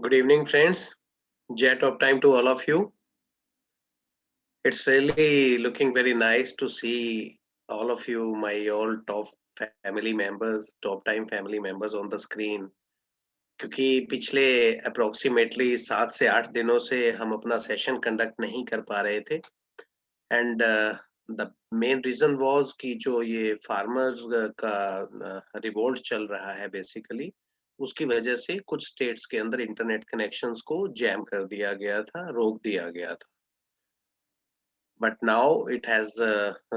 Good evening, friends. Jet of time to all of you. It's really looking very nice to see all of you, my all top family members, top time family members on the screen. क्योंकि पिछले approximately 7 से 8 दिनों से हम अपना session conduct नहीं कर पा रहे थे and the main reason was कि जो ये फार्मर्स का रिवोल्ट चल रहा है बेसिकली उसकी वजह से कुछ स्टेट्स के अंदर इंटरनेट कनेक्शंस को जैम कर दिया गया था, रोक दिया गया था। But now it has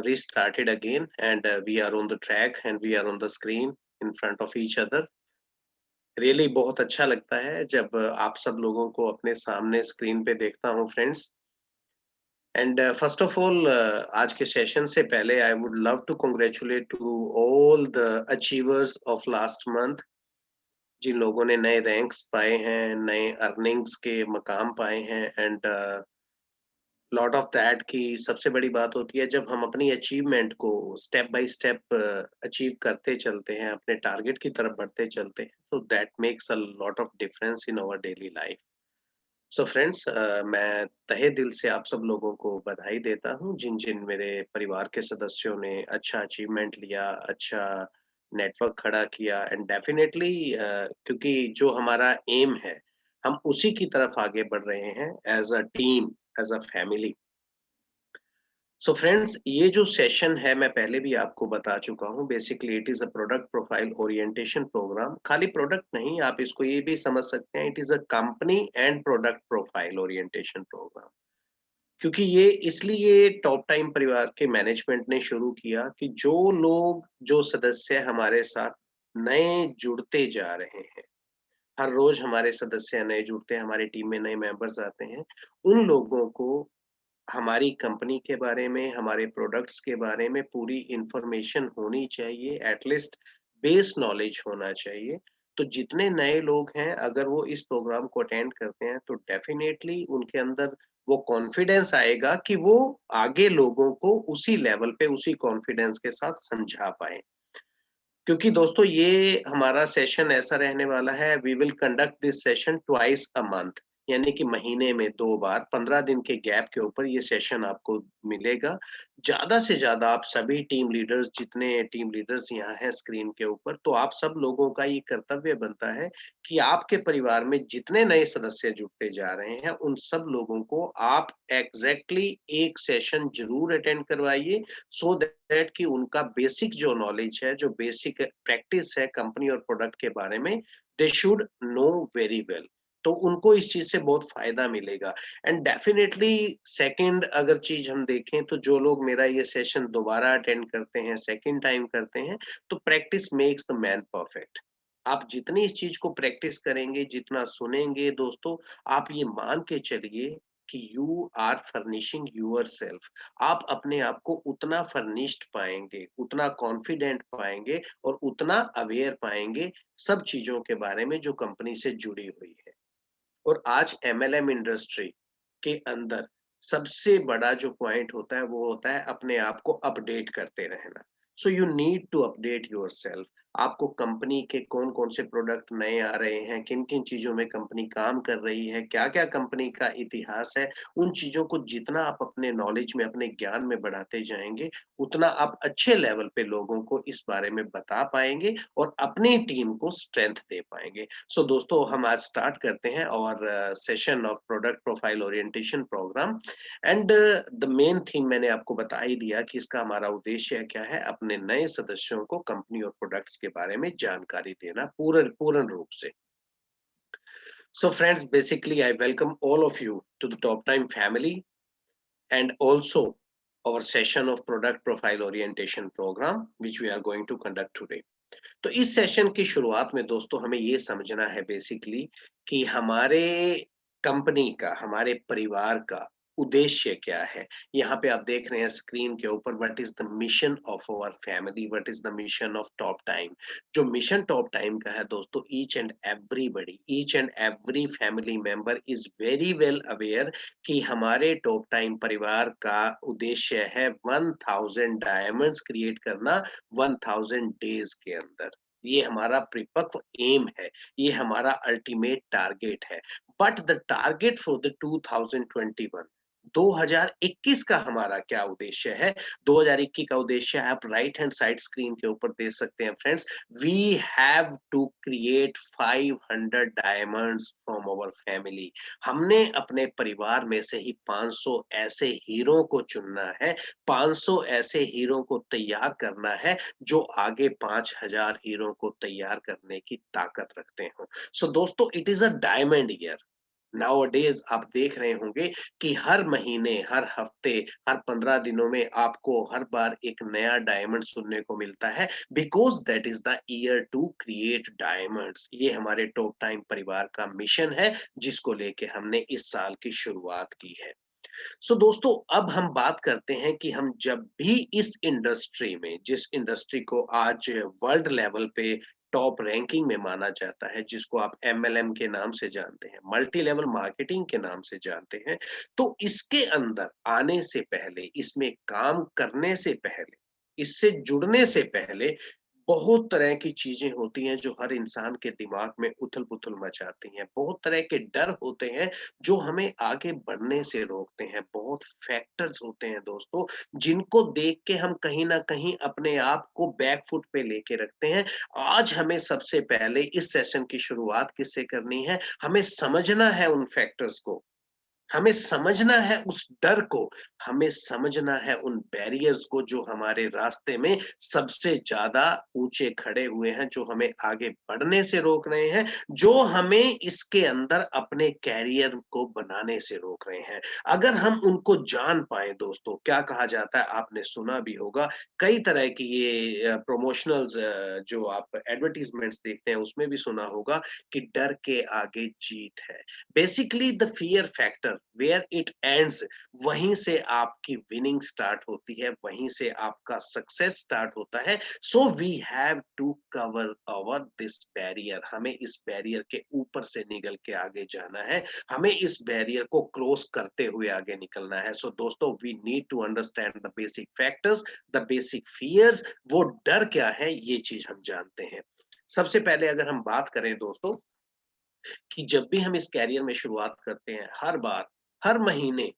restarted again and we are on the track and we are on the screen in front of each other. Really बहुत अच्छा लगता है जब आप सब लोगों को अपने सामने स्क्रीन पे देखता हूँ friends. And first of all आज के सेशन से पहले I would love to congratulate to all the achievers of last month, जिन लोगों ने नए रैंक्स पाए हैं, नए अर्निंग्स के मकाम पाए हैं एंड लॉट ऑफ दैट की सबसे बड़ी बात होती है जब हम अपनी अचीवमेंट को स्टेप बाय स्टेप अचीव करते चलते हैं, अपने टारगेट की तरफ बढ़ते चलते हैं, तो that makes a lot of difference in our daily life. So friends, मैं तहे दिल से आप सब लोगों को बधाई देता हूँ जिन जिन मेरे परिवार के सदस्यों ने अच्छा अचीवमेंट लिया, अच्छा नेटवर्क खड़ा किया एंड डेफिनेटली क्योंकि जो हमारा एम है हम उसी की तरफ आगे बढ़ रहे हैं as a team, as a family. So friends, ये जो सेशन है मैं पहले भी आपको बता चुका हूँ। Basically it is a product profile orientation program. खाली प्रोडक्ट नहीं, आप इसको ये भी समझ सकते हैं, it is a company and product profile orientation program. क्योंकि ये इसलिए टॉप टाइम परिवार के मैनेजमेंट ने शुरू किया कि जो लोग, जो सदस्य हमारे साथ नए जुड़ते जा रहे हैं, हर रोज हमारे सदस्य नए जुड़ते हैं, हमारी टीम में नए मेंबर्स आते हैं, उन लोगों को हमारी कंपनी के बारे में, हमारे प्रोडक्ट्स के बारे में पूरी इंफॉर्मेशन होनी चाहिए, एटलीस्ट बेस नॉलेज होना चाहिए। तो जितने नए लोग हैं, अगर वो इस प्रोग्राम को अटेंड करते हैं, तो डेफिनेटली उनके अंदर वो कॉन्फिडेंस आएगा कि वो आगे लोगों को उसी लेवल पे, उसी कॉन्फिडेंस के साथ समझा पाएँ। क्योंकि दोस्तों ये हमारा सेशन ऐसा रहने वाला है, we will conduct this session twice a month, यानी कि महीने में 2 बार 15 दिन के गैप के ऊपर ये सेशन आपको मिलेगा। ज़्यादा से ज़्यादा आप सभी टीम लीडर्स, जितने टीम लीडर्स यहाँ हैं स्क्रीन के ऊपर, तो आप सब लोगों का ये कर्तव्य बनता है कि आपके परिवार में जितने नए सदस्य जुड़ते जा रहे हैं, उन सब लोगों को आप एग्ज़ैक्टली एक सेशन ज़रूर अटेंड करवाइए, सो दैट कि उनका बेसिक जो नॉलेज है, जो बेसिक प्रैक्टिस है कंपनी और प्रोडक्ट के बारे में, they should know very well. तो उनको इस चीज़ से बहुत फ़ायदा मिलेगा एंड डेफिनिटली सेकंड अगर चीज़ हम देखें तो जो लोग मेरा ये सेशन दोबारा अटेंड करते हैं, सेकंड टाइम करते हैं, तो practice makes the man perfect. आप जितनी इस चीज़ को प्रैक्टिस करेंगे, जितना सुनेंगे दोस्तों, आप ये मान के चलिए कि यू आर फर्निशिंग योरसेल्फ। आप अपने आप को उतना फर्निश्ड पाएँगे, उतना कॉन्फिडेंट पाएँगे और उतना अवेयर पाएँगे सब चीज़ों के बारे में जो कंपनी से जुड़ी हुई है। और आज एमएलएम इंडस्ट्री के अंदर सबसे बड़ा जो पॉइंट होता है वो होता है अपने आप को अपडेट करते रहना। So you need to update yourself. आपको कंपनी के कौन-कौन से प्रोडक्ट नए आ रहे हैं, किन-किन चीज़ों में कंपनी काम कर रही है, क्या-क्या कंपनी का इतिहास है, उन चीज़ों को जितना आप अपने नॉलेज में, अपने ज्ञान में बढ़ाते जाएँगे, उतना आप अच्छे लेवल पे लोगों को इस बारे में बता पाएँगे और अपनी टीम को स्ट्रेंथ दे पाएँगे। सो दोस्तों, हम आज स्टार्ट करते हैं और session of product profile orientation program and the main theme मैंने आपको बता ही दिया कि इसका हमारा उद्देश्य क्या है, अपने नए सदस्यों को कंपनी और प्रोडक्ट्स के बारे में जानकारी देना पूर्ण पूर्ण रूप से। So friends, basically I welcome all of you to the Top time family and also our session of product profile orientation program which we are going to conduct today. तो इस सेशन की शुरुआत में दोस्तों हमें ये समझना है बेसिकली कि हमारे कंपनी का, हमारे परिवार का उद्देश्य क्या है। यहाँ पे आप देख रहे हैं स्क्रीन के ऊपर, what is the mission of our family, what is the mission of top Time. जो मिशन टॉप टाइम का है दोस्तों, each and everybody, each and every family member is very well aware कि हमारे टॉप टाइम परिवार का उद्देश्य है 1000 डायमंड्स क्रिएट करना 1000 डेज के अंदर। ये हमारा परिपक्व एम है, ये हमारा अल्टीमेट टारगेट है। But the target for the 2021, 2021 का हमारा क्या उद्देश्य है? 2021 का उद्देश्य है, आप राइट हैंड साइड स्क्रीन के ऊपर देख सकते हैं friends. We have to create 500 diamonds from our family. हमने अपने परिवार में से ही 500 ऐसे हीरो को चुनना है, 500 ऐसे हीरो को तैयार करना है जो आगे 5000 हीरो को तैयार करने की ताकत रखते हो। सो दोस्तों, it is a diamond year. Nowadays आप देख रहे होंगे कि हर महीने, हर हफ्ते, हर 15 दिनों में आपको हर बार एक नया डायमंड सुनने को मिलता है, because that is the year to create diamonds. ये हमारे टॉप टाइम परिवार का मिशन है, जिसको लेके हमने इस साल की शुरुआत की है। सो दोस्तों, अब हम बात करते हैं कि हम जब भी इस इंडस्ट्री में, जिस इंडस्ट्री को आज वर्ल्ड लेवल पे टॉप रैंकिंग में माना जाता है, जिसको आप एमएलएम के नाम से जानते हैं, मल्टी लेवल मार्केटिंग के नाम से जानते हैं, तो इसके अंदर आने से पहले, इसमें काम करने से पहले, इससे जुड़ने से पहले बहुत तरह की चीजें होती हैं जो हर इंसान के दिमाग में उथल-पुथल मचाती हैं। बहुत तरह के डर होते हैं जो हमें आगे बढ़ने से रोकते हैं। बहुत फैक्टर्स होते हैं दोस्तों, जिनको देख के हम कहीं न कहीं अपने आप को बैक फुट पे लेके रखते हैं। आज हमें सबसे पहले इस सेशन की शुरुआत किससे करनी है? हमें समझना है उन फैक्टर्स को। हमें समझना है उस डर को, हमें समझना है उन बैरियर्स को जो हमारे रास्ते में सबसे ज़्यादा ऊँचे खड़े हुए हैं, जो हमें आगे बढ़ने से रोक रहे हैं, जो हमें इसके अंदर अपने करियर को बनाने से रोक रहे हैं। अगर हम उनको जान पाएँ दोस्तों, क्या कहा जाता है, आपने सुना भी होगा, कई तरह की ये प्रोमोशनल्स जो आप एडवर्टाइज़मेंट्स देखते हैं, उसमें भी सुना होगा कि डर के आगे जीत है। Basically the fear factor where it ends, वहीं से आपकी विनिंग स्टार्ट होती है, वहीं से आपका सक्सेस स्टार्ट होता है। So we have to cover over this barrier, हमें इस बैरियर के ऊपर से निकल के आगे जाना है, हमें इस बैरियर को क्रॉस करते हुए आगे निकलना है। सो दोस्तों, we need to understand the basic factors, the basic fears, वो डर क्या है, ये चीज हम जानते हैं। सबसे पहले अगर हम बात करें दोस्तों, कि जब भी हम इस करियर में शुरुआत करते हैं, हर बार, हर महीने,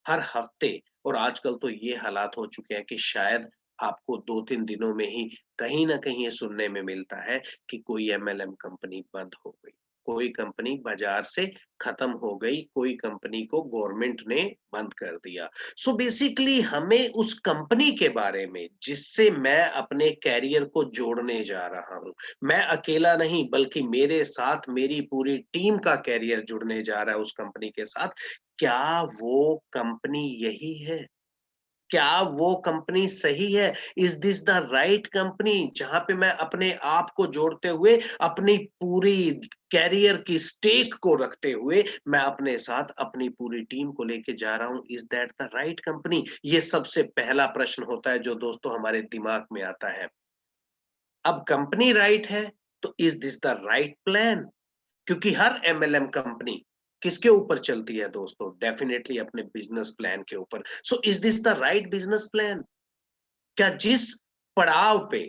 हर हफ्ते, और आजकल तो ये हालात हो चुके हैं कि शायद आपको 2-3 दिनों में ही कहीं न कहीं ये सुनने में मिलता है कि कोई एमएलएम कंपनी बंद हो गई, कोई कंपनी बाज़ार से खत्म हो गई, कोई कंपनी को गवर्नमेंट ने बंद कर दिया। सो बेसिकली हमें उस कंपनी के बारे में, जिससे मैं अपने करियर को जोड़ने जा रहा हूँ, मैं अकेला नहीं बल्कि मेरे साथ मेरी पूरी टीम का करियर जुड़ने जा रहा है उस कंपनी के साथ, क्या वो कंपनी यही है? क्या वो कंपनी सही है? Is this the right company जहाँ पे मैं अपने आप को जोड़ते हुए, अपनी पूरी करियर की स्टेक को रखते हुए, मैं अपने साथ अपनी पूरी टीम को लेके जा रहा हूँ, is that the right company? ये सबसे पहला प्रश्न होता है जो दोस्तों हमारे दिमाग में आता है। अब कंपनी राइट है, तो is this the right plan? क्योंकि हर एमएलएम कंपनी किसके ऊपर चलती है दोस्तों? डेफिनिटली अपने बिज़नेस प्लान के ऊपर। So is this the right business plan? क्या जिस पड़ाव पे,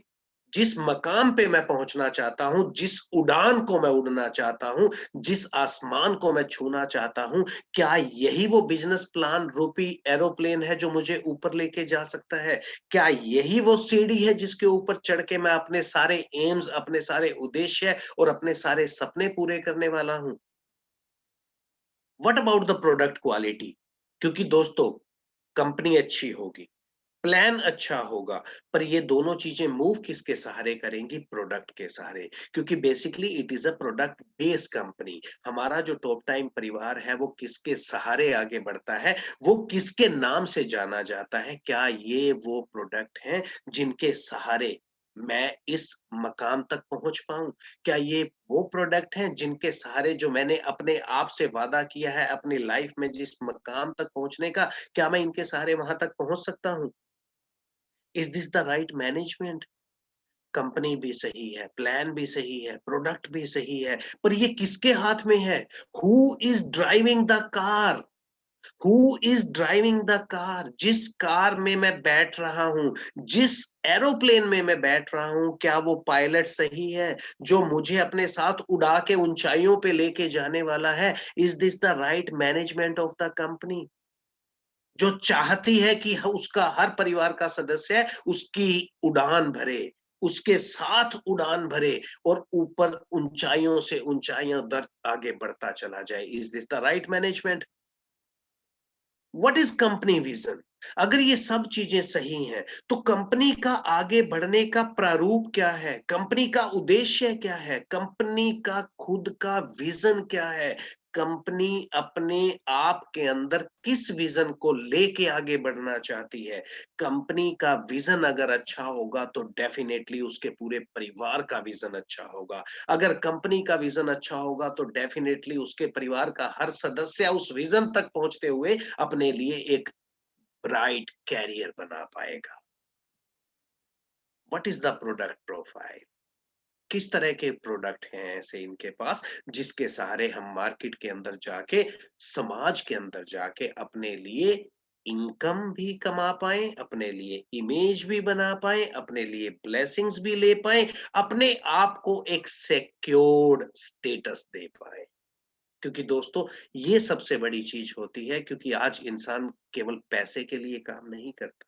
जिस मकाम पे मैं पहुँचना चाहता हूँ, जिस उड़ान को मैं उड़ना चाहता हूँ, जिस आसमान को मैं छूना चाहता हूँ, क्या यही वो बिज़नेस प्लान रूपी एरोप्लेन है जो मुझे ऊपर लेके जा सकता है? क्या यही वो सीढ़ी है जिसके ऊपर चढ़ के मैं अपने सारे एम्स, अपने सारे उद्देश्य और अपने सारे सपने पूरे करने वाला हूँ? What about the product quality? क्योंकि दोस्तों, कंपनी अच्छी होगी, प्लान अच्छा होगा, पर ये दोनों चीज़ें मूव किसके सहारे करेंगी? प्रोडक्ट के सहारे। क्योंकि basically it is a product based company. हमारा जो टॉप टाइम परिवार है, वो किसके सहारे आगे बढ़ता है? वो किसके नाम से जाना जाता है? क्या ये वो प्रोडक्ट हैं जिनके सहारे मैं इस मकाम तक पहुँच पाऊँ? क्या ये वो प्रोडक्ट हैं जिनके सहारे जो मैंने अपने आप से वादा किया है अपनी लाइफ में जिस मकाम तक पहुँचने का, क्या मैं इनके सहारे वहाँ तक पहुँच सकता हूँ? Is this the right management? Company भी सही है, प्लान भी सही है, प्रोडक्ट भी सही है, पर ये किसके हाथ में है? Who is driving the car? Who is driving the car? जिस कार में मैं बैठ रहा हूं, जिस एरोप्लेन में मैं बैठ रहा हूं, क्या वो पायलट सही है जो मुझे अपने साथ उड़ा के ऊंचाइयों पे लेके जाने वाला है? Is this the right management of the company, जो चाहती है कि उसका हर परिवार का सदस्य उसकी उड़ान भरे, उसके साथ उड़ान भरे और ऊपर ऊंचाइयों से ऊंचाइयों दर आगे बढ़ता चला जाए? Is this the right management? What is company vision? अगर ये सब चीजें सही हैं, तो कंपनी का आगे बढ़ने का प्रारूप क्या है? कंपनी का उद्देश्य क्या है? कंपनी का खुद का विजन क्या है? कंपनी अपने आप के अंदर किस विजन को लेके आगे बढ़ना चाहती है? कंपनी का विजन अगर अच्छा होगा तो डेफिनेटली उसके पूरे परिवार का विजन अच्छा होगा। अगर कंपनी का विजन अच्छा होगा तो डेफिनेटली उसके परिवार का हर सदस्य उस विजन तक पहुंचते हुए अपने लिए एक ब्राइट कैरियर बना पाएगा। What is the product profile? किस तरह के प्रोडक्ट हैं ऐसे इनके पास, जिसके सहारे हम मार्केट के अंदर जाके, समाज के अंदर जाके अपने लिए इनकम भी कमा पाए, अपने लिए इमेज भी बना पाए, अपने लिए ब्लेसिंग्स भी ले पाए, अपने आप को एक सिक्योर्ड स्टेटस दे पाए। क्योंकि दोस्तों, ये सबसे बड़ी चीज होती है, क्योंकि आज इंसान केवल पैसे के लिए काम नहीं करता,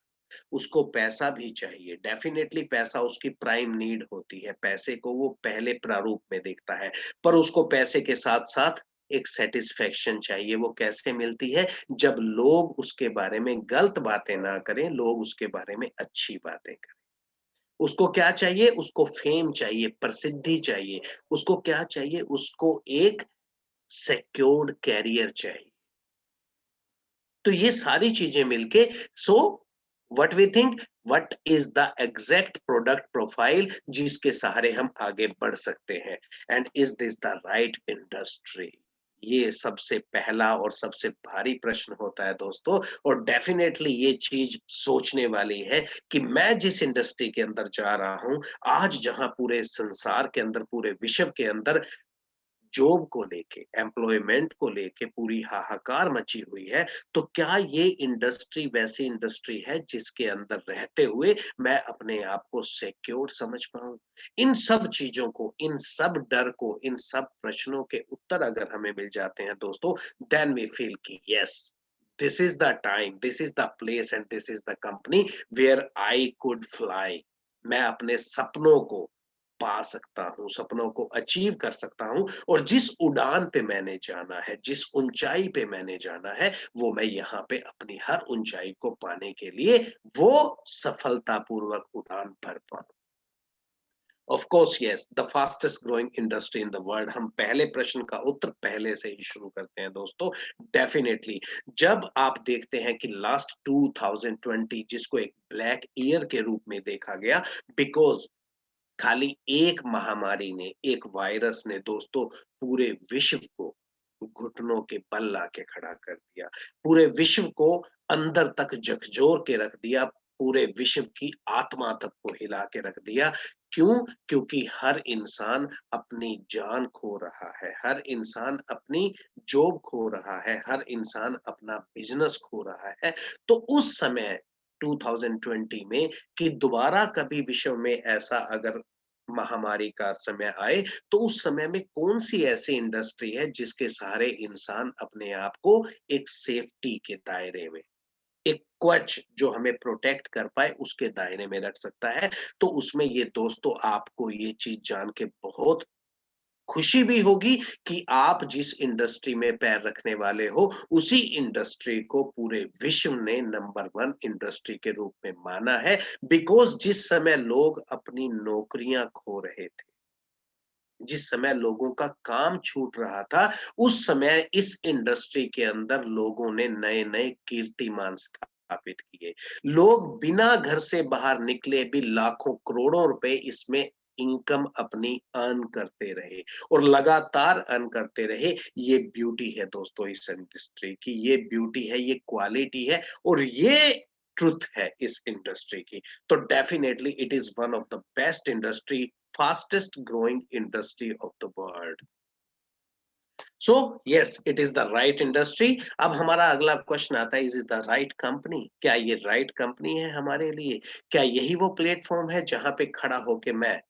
उसको पैसा भी चाहिए। डेफिनेटली पैसा उसकी प्राइम नीड होती है, पैसे को वो पहले प्रारूप में देखता है, पर उसको पैसे के साथ साथ एक सेटिस्फेक्शन चाहिए। वो कैसे मिलती है? जब लोग उसके बारे में गलत बातें ना करें, लोग उसके बारे में अच्छी बातें करें। उसको क्या चाहिए? उसको फेम चाहिए, प्रसिद्धि चाहिए। उसको क्या चाहिए? उसको एक सिक्योर्ड कैरियर चाहिए। तो ये सारी चीजें मिलके, so what we think, what is the exact product profile जिसके सहारे हम आगे बढ़ सकते हैं, and is this the right industry? ये सबसे पहला और सबसे भारी प्रश्न होता है दोस्तों, और डेफिनेटली ये चीज सोचने वाली है कि मैं जिस इंडस्ट्री के अंदर जा रहा हूं, आज जहां पूरे संसार के अंदर, पूरे विश्व के अंदर जॉब को लेके, एम्प्लॉयमेंट को लेके पूरी हाहाकार मची हुई है, तो क्या ये इंडस्ट्री वैसी इंडस्ट्री है जिसके अंदर रहते हुए मैं अपने आप को सिक्योर समझ पाऊँ? इन सब चीज़ों को, इन सब डर को, इन सब प्रश्नों के उत्तर अगर हमें मिल जाते हैं दोस्तों, देन वी फील कि yes, this is the time, this is the place and this is the company where I could fly. मैं अपने सपनों को पा सकता हूँ, सपनों को अचीव कर सकता हूँ, और जिस उड़ान पे मैंने जाना है, जिस ऊँचाई पे मैंने जाना है, वो मैं यहाँ पे अपनी हर ऊँचाई को पाने के लिए वो सफलतापूर्वक उड़ान भर पाऊँ। Of course yes, the fastest growing industry in the world. हम पहले प्रश्न का उत्तर पहले से ही शुरू करते हैं दोस्तों। डेफिनिटली जब आप देखते हैं कि लास्ट 2020 जिसको एक ब्लैक ईयर के रूप में देखा गया, बिकॉज़ खाली एक महामारी ने, एक वायरस ने दोस्तों पूरे विश्व को घुटनों के बल लाके खड़ा कर दिया। पूरे विश्व को अंदर तक झकझोर के रख दिया, पूरे विश्व की आत्मा तक को हिला के रख दिया। क्यों? क्योंकि हर इंसान अपनी जान खो रहा है, हर इंसान अपनी जॉब खो रहा है, हर इंसान अपना बिज़नेस खो रहा है। तो उस समय 2020 में कि दोबारा कभी विश्व में ऐसा अगर महामारी का समय आए, तो उस समय में कौन-सी ऐसी इंडस्ट्री है जिसके सहारे इंसान अपने आप को एक सेफ्टी के दायरे में, एक कवच जो हमें प्रोटेक्ट कर पाए उसके दायरे में रख सकता है। तो उसमें ये दोस्तों आपको ये चीज़ जान के बहुत खुशी भी होगी कि आप जिस इंडस्ट्री में पैर रखने वाले हो, उसी इंडस्ट्री को पूरे विश्व ने नंबर 1 इंडस्ट्री के रूप में माना है। बिकॉज़ जिस समय लोग अपनी नौकरियाँ खो रहे थे, जिस समय लोगों का काम छूट रहा था, उस समय इस इंडस्ट्री के अंदर लोगों ने नए-नए कीर्तिमान स्थापित किए। लोग बिना घर से बाहर निकले भी लाखों करोड़ों रुपए इसमें इनकम अपनी अर्न करते रहे, और लगातार अर्न करते रहे। ये ब्यूटी है दोस्तों इस इंडस्ट्री की, ये ब्यूटी है, ये क्वालिटी है, और ये ट्रुथ है इस इंडस्ट्री की। तो definitely it is one of the best industry, fastest growing industry of the world. So yes, it is the right industry. अब हमारा अगला क्वेश्चन आता है, is it the right company? क्या ये राइट कंपनी है हमारे लिए? क्या यही वो प्लेटफॉर्म है जहां पे खड़ा होके मैं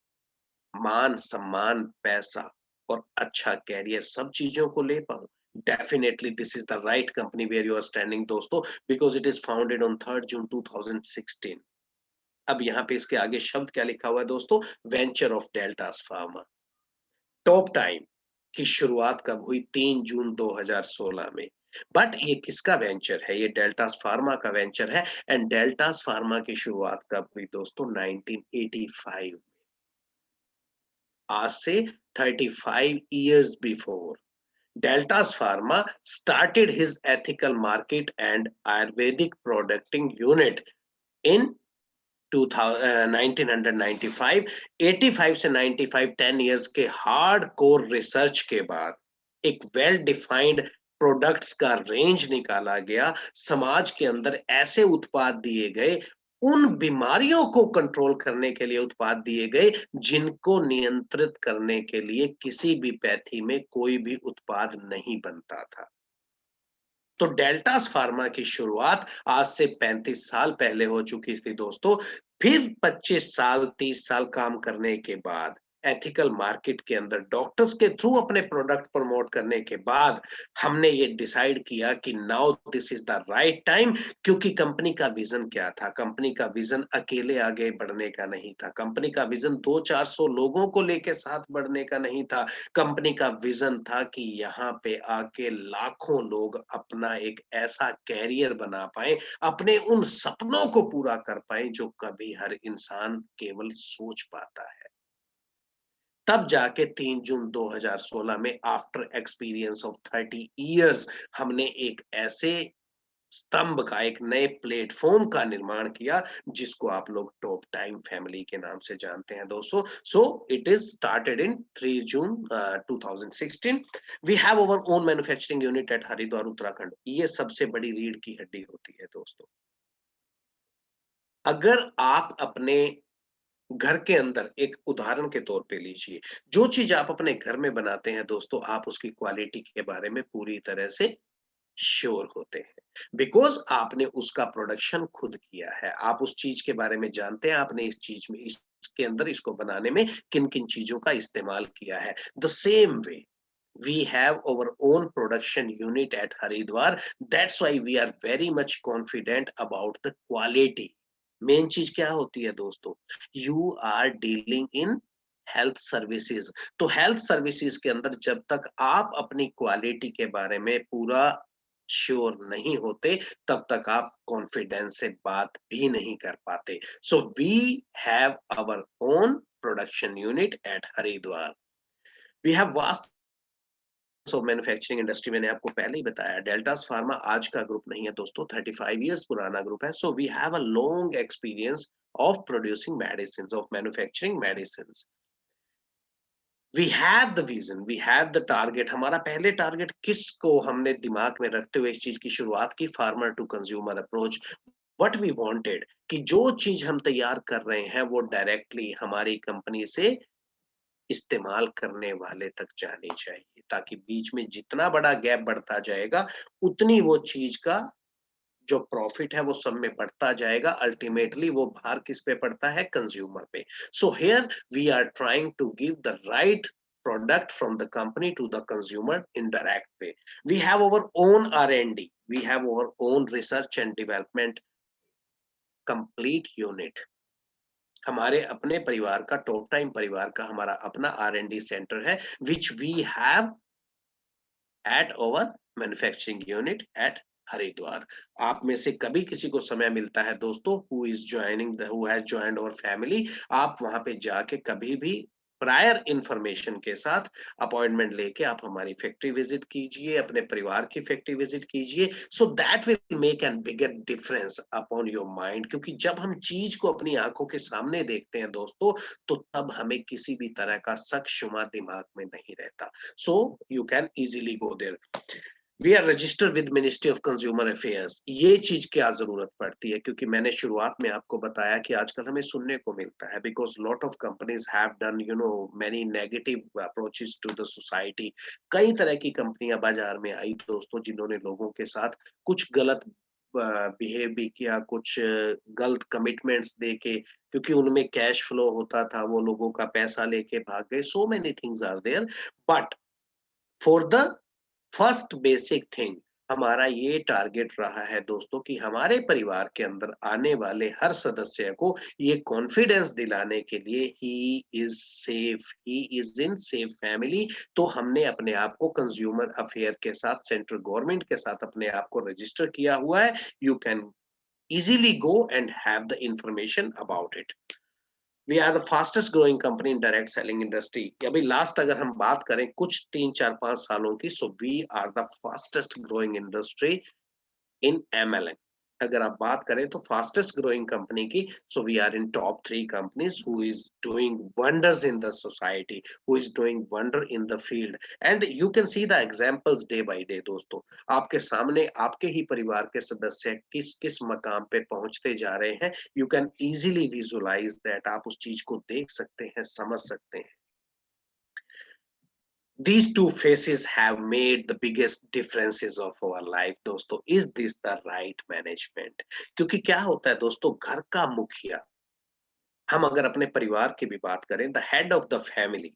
मान सम्मान, पैसा और अच्छा कैरियर सब चीजों को ले पाऊं? Definitely this is the right company where you are standing दोस्तों, because it is founded on 3 June 2016। अब यहाँ पे इसके आगे शब्द क्या लिखा हुआ है दोस्तों? Venture of deltas pharma. Top time की शुरुआत कब हुई? 3 जून 2016 में। बट ये किसका वेंचर है? ये डेल्टास फार्मा का वेंचर है। एंड डेल्टास फार्मा की शुरुआत कब हुई दोस्तों? 1985। आज से 35 years before, Deltas Pharma started his ethical market and Ayurvedic producting unit in 1995। 85 से 95 10 years के हार्ड कोर रिसर्च के बाद एक वेल डिफाइंड प्रोडक्ट्स का रेंज निकाला गया। समाज के अंदर ऐसे उत्पाद दिए गए, उन बीमारियों को कंट्रोल करने के लिए उत्पाद दिए गए जिनको नियंत्रित करने के लिए किसी भी पैथी में कोई भी उत्पाद नहीं बनता था। तो डेल्टास फार्मा की शुरुआत आज से 35 साल पहले हो चुकी थी दोस्तों। फिर 25 साल 30 साल काम करने के बाद एथिकल मार्केट के अंदर डॉक्टर्स के थ्रू अपने प्रोडक्ट प्रमोट करने के बाद हमने ये डिसाइड किया कि now this is the right time. क्योंकि कंपनी का विजन क्या था? कंपनी का विजन अकेले आगे बढ़ने का नहीं था। कंपनी का विजन 200-400 लोगों को लेके साथ बढ़ने का नहीं था। कंपनी का विजन था कि यहाँ पे आके लाखों लोग अपना एक ऐसा कैरियर बना पाए, अपने उन सपनों को पूरा कर पाए जो कभी हर इंसान केवल सोच पाता है। तब जाके 3 जून 2016 में आफ्टर एक्सपीरियंस ऑफ 30 इयर्स हमने एक ऐसे स्तंभ का, एक नए प्लेटफॉर्म का निर्माण किया जिसको आप लोग टॉप टाइम फैमिली के नाम से जानते हैं दोस्तों। So it is started in 3 June 2016। We have our own manufacturing unit at Haridwar Uttarakhand. ये सबसे बड़ी रीढ़ की हड्डी होती है दोस्तों। अगर आप अपने घर के अंदर एक उदाहरण के तौर पे लीजिए, जो चीज आप अपने घर में बनाते हैं दोस्तों, आप उसकी क्वालिटी के बारे में पूरी तरह से श्योर होते हैं, बिकॉज आपने उसका प्रोडक्शन खुद किया है। आप उस चीज के बारे में जानते हैं, आपने इस चीज में, इसके अंदर इसको बनाने में किन किन चीजों का इस्तेमाल किया है। The same way we have our own production unit at Haridwar, that's why we are very much confident about the quality। Main चीज क्या होती है दोस्तों? You are dealing in health services. तो हेल्थ सर्विसेज के अंदर जब तक आप अपनी क्वालिटी के बारे में पूरा श्योर नहीं होते, तब तक आप कॉन्फिडेंस से बात भी नहीं कर पाते। So we have our own production unit at Haridwar. We have vast so manufacturing industry, मैंने आपको पहले ही बताया, डेल्टास फार्मा आज का ग्रुप नहीं है दोस्तों, 35 इयर्स पुराना ग्रुप है। So we have a long experience of producing medicine, of manufacturing medicine. We have the vision, we have the target. हमारा पहले टारगेट किसको हमने दिमाग में रखते हुए इस चीज की शुरुआत की? Farmer to consumer approach. What we wanted कि जो चीज हम तैयार कर रहे हैं वो डायरेक्टली हमारी कंपनी से इस्तेमाल करने वाले तक जानी चाहिए, ताकि बीच में जितना बड़ा गैप बढ़ता जाएगा, उतनी वो चीज का जो प्रॉफिट है वो सब में बढ़ता जाएगा। अल्टीमेटली वो भार किस पे पड़ता है? कंज्यूमर पे। So here we are trying to give the right product from the company to the consumer in direct way. We have our own R&D, we have our own research and development complete unit। हमारे अपने परिवार का, top time परिवार का हमारा अपना R&D centre है, which we have at our manufacturing unit at Haridwar. आप में से कभी किसी को समय मिलता है दोस्तों, who is joining, who has joined our family, आप वहां पे जाके कभी भी प्रायर इंफॉर्मेशन के साथ अपॉइंटमेंट लेके आप हमारी फैक्ट्री विजिट कीजिए, अपने परिवार की फैक्ट्री विजिट कीजिए। So that will make an bigger difference upon your mind. क्योंकि जब हम चीज को अपनी आंखों के सामने देखते हैं दोस्तों, तो तब हमें किसी भी तरह का शक शुमा दिमाग में नहीं रहता। So you can easily go there। We are registered with ministry of consumer affairs. ये चीज क्या जरूरत पड़ती है, क्योंकि मैंने शुरुआत में आपको बताया कि आजकल हमें सुनने को मिलता है, because lot of companies have done many negative approaches to the society. कई तरह की कंपनियां बाजार में आई दोस्तों, जिन्होंने लोगों के साथ कुछ गलत बिहेव भी किया, कुछ गलत कमिटमेंट्स दे के, क्योंकि उनमें कैश फ्लो होता था, वो लोगों का पैसा लेके भाग गए। So many things are there, but for the first basic thing, हमारा ये टारगेट रहा है दोस्तों कि हमारे परिवार के अंदर आने वाले हर सदस्य को ये कॉन्फिडेंस दिलाने के लिए he is safe, he is in safe family. तो हमने अपने आप को कंज्यूमर अफेयर के साथ, सेंट्रल गवर्नमेंट के साथ अपने आप को रजिस्टर किया हुआ है। You can easily go and have the information about it. We are the fastest growing company in direct selling industry। अभी लास्ट अगर हम बात करें कुछ 3 4 5 सालों की, so we are the fastest growing industry in MLN. अगर आप बात करें तो फास्टेस्ट ग्रोइंग कंपनी की, so we are in top 3 companies who is doing wonders in the society, who is doing wonder in the field. And you can see the examples day by day दोस्तों। आपके सामने आपके ही परिवार के सदस्य किस किस मकाम पे पहुंचते जा रहे हैं, you can easily visualise that. आप उस चीज को देख सकते हैं, समझ सकते हैं। These two phases have made the biggest differences of our life दोस्तों। Is this the right management? क्योंकि क्या होता है दोस्तों, घर का मुखिया, हम अगर अपने परिवार की भी बात करें, the head of the family,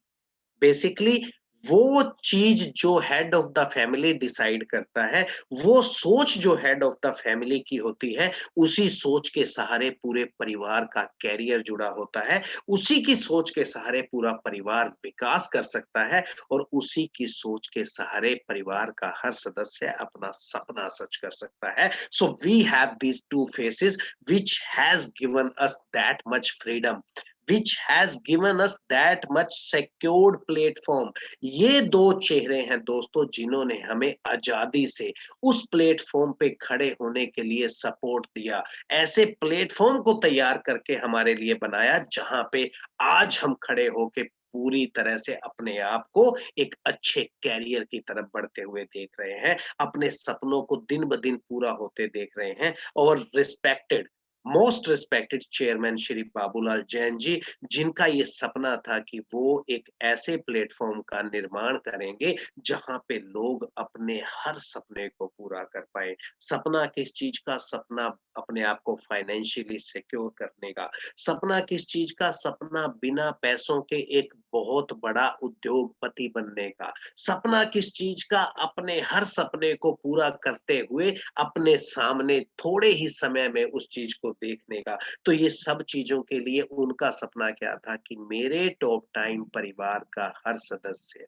basically वो चीज जो head of the family decide करता है, वो सोच जो हेड ऑफ द फैमिली की होती है, उसी सोच के सहारे पूरे परिवार का कैरियर जुड़ा होता है। उसी की सोच के सहारे पूरा परिवार विकास कर सकता है, और उसी की सोच के सहारे परिवार का हर सदस्य अपना सपना सच कर सकता है। So we have these two faces which has given us that much freedom, which has given us that much secured platform। ये दो चेहरे हैं दोस्तों, जिन्होंने हमें आजादी से उस प्लेटफॉर्म पे खड़े होने के लिए सपोर्ट दिया, ऐसे प्लेटफॉर्म को तैयार करके हमारे लिए बनाया, जहां पे आज हम खड़े होके पूरी तरह से अपने आप को एक अच्छे कैरियर की तरफ बढ़ते हुए देख रहे हैं, अपने सपनों को दिन ब दिन पूरा होते देख रहे हैं। और respected, most respected chairman Shri Babulal Jain ji, जिनका ये सपना था कि वो एक ऐसे प्लेटफॉर्म का निर्माण करेंगे जहां पे लोग अपने हर सपने को पूरा कर पाए। सपना किस चीज का? सपना अपने आप को फाइनेंशियली सिक्योर करने का। सपना किस चीज का? सपना बिना पैसों के एक बहुत बड़ा उद्योगपति बनने का। सपना किस चीज का? अपने हर सपने को पूरा करते हुए अपने सामने थोड़े ही समय में उस चीज को देखने का। तो ये सब चीजों के लिए उनका सपना क्या था कि मेरे टॉप टाइम परिवार का हर सदस्य,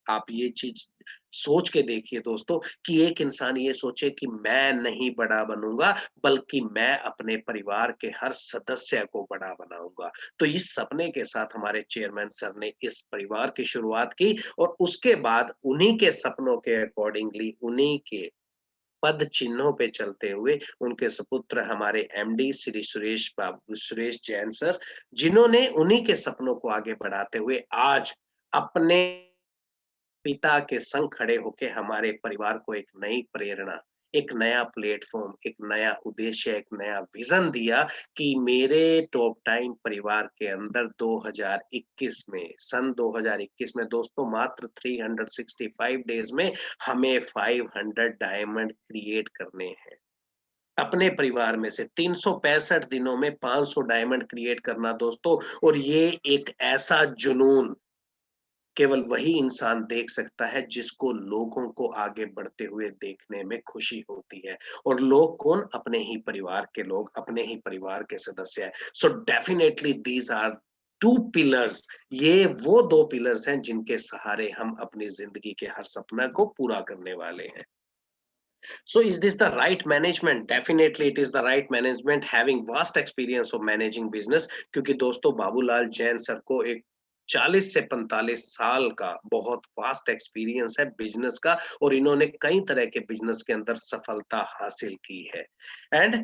आप ये चीज सोच के देखिए दोस्तों, कि एक इंसान ये सोचे कि मैं नहीं बड़ा बनूंगा, बल्कि मैं अपने परिवार के हर सदस्य को बड़ा बनाऊंगा। तो इस सपने के साथ हमारे चेयरमैन सर ने इस परिवार की शुरुआत की, और उसके बाद उन्हीं के सपनों के अकॉर्डिंगली, उन्हीं के पद चिन्हों पे चलते हुए उनके सुपुत्र हमारे एमडी श्री सुरेश जैन सर, जिन्होंने उन्हीं के सपनों को आगे बढ़ाते हुए आज अपने पिता के संग खड़े होके हमारे परिवार को एक नई प्रेरणा, एक नया प्लेटफॉर्म, एक नया उद्देश्य, एक नया विजन दिया कि मेरे टॉप टाइम परिवार के अंदर 2021 में, सन 2021 में दोस्तों, मात्र 365 डेज में हमें 500 डायमंड क्रिएट करने हैं। अपने परिवार में से 365 दिनों में 500 डायमंड क्रिएट करना दोस्तों, और ये एक ऐसा जुनून केवल वही इंसान देख सकता है जिसको लोगों को आगे बढ़ते हुए देखने में खुशी होती है। और लोग कौन? अपने ही परिवार के लोग, अपने ही परिवार के सदस्य हैं। So definitely these are two pillars. ये वो दो पिलर्स हैं जिनके सहारे हम अपनी जिंदगी के हर सपना को पूरा करने वाले हैं। So is this the right management? Definitely it is the right management, having vast experience of managing business। क्योंकि दोस्तों बाबूलाल जैन सर को एक 40 से 45 साल का बहुत वास्ट एक्सपीरियंस है बिजनेस का, और इन्होंने कई तरह के बिजनेस के अंदर सफलता हासिल की है। And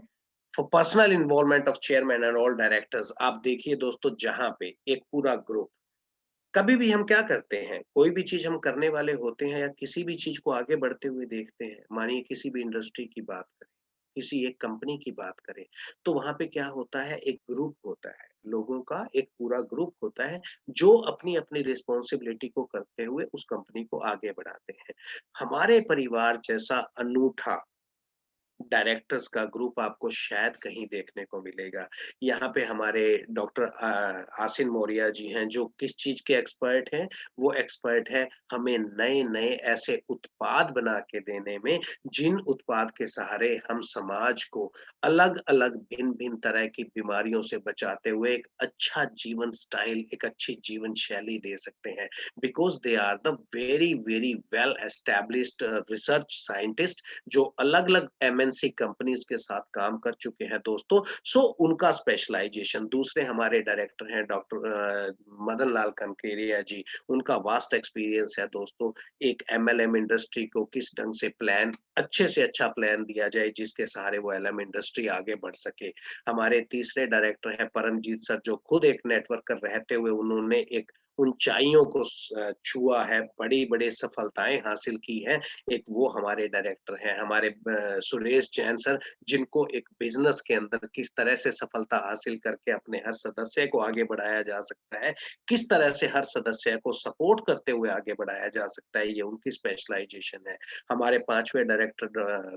for personal involvement of chairman and all directors, आप देखिए दोस्तों, जहां पे एक पूरा ग्रुप कभी भी हम क्या करते हैं, कोई भी चीज़ हम करने वाले होते हैं या किसी भी चीज़ को आगे बढ़ते हुए देखते हैं, मानिए किसी भी इंडस्ट्री की बात करें, किसी एक कंपनी की बात करें, तो वहाँ पे क्या होता है, एक ग्रुप होता है, लोगों का एक पूरा ग्रुप होता है, जो अपनी-अपनी रिस्पॉन्सिबिलिटी को करते हुए उस कंपनी को आगे बढ़ाते हैं। हमारे परिवार जैसा अनूठा डायरेक्टर्स का ग्रुप आपको शायद कहीं देखने को मिलेगा। यहाँ पे हमारे डॉक्टर आसिन मौर्या जी हैं, जो किस चीज़ के एक्सपर्ट हैं? वो एक्सपर्ट है हमें नए-नए ऐसे उत्पाद बना के देने में, जिन उत्पाद के सहारे हम समाज को अलग-अलग, भिन्न-भिन्न तरह की बीमारियों से बचाते हुए एक अच्छा जीवन स्टाइल, एक अच्छी जीवन शैली दे सकते हैं। Because they are the very, very well established research scientist जो अलग-अलग एमएनसी कंपनीज़ के साथ काम कर चुके हैं दोस्तों, सो उनका स्पेशलाइज़ेशन दूसरे हमारे डायरेक्टर हैं डॉक्टर मदन लाल कनकेरिया जी, उनका वास्ट एक्सपीरियंस है दोस्तों, एक एमएलएम इंडस्ट्री को किस ढंग से प्लान अच्छे से अच्छा प्लान दिया जाए जिसके सहारे वो एलएम इंडस्ट्री आगे बढ़ सके। हमारे तीसरे डायरेक्टर हैं परमजीत सर जो खुद एक नेटवर्कर रहते हुए उन्होंने एक ऊँचाइयों को छुआ है, बड़ी-बड़ी सफलताएँ हासिल की हैं, एक वो हमारे डायरेक्टर हैं, हमारे सुरेश जैन सर जिनको एक बिज़नेस के अंदर किस तरह से सफलता हासिल करके अपने हर सदस्य को आगे बढ़ाया जा सकता है, किस तरह से हर सदस्य को सपोर्ट करते हुए आगे बढ़ाया जा सकता है, ये उनकी स्पेशलाइज़ेशन है। हमारे 5वें डायरेक्टर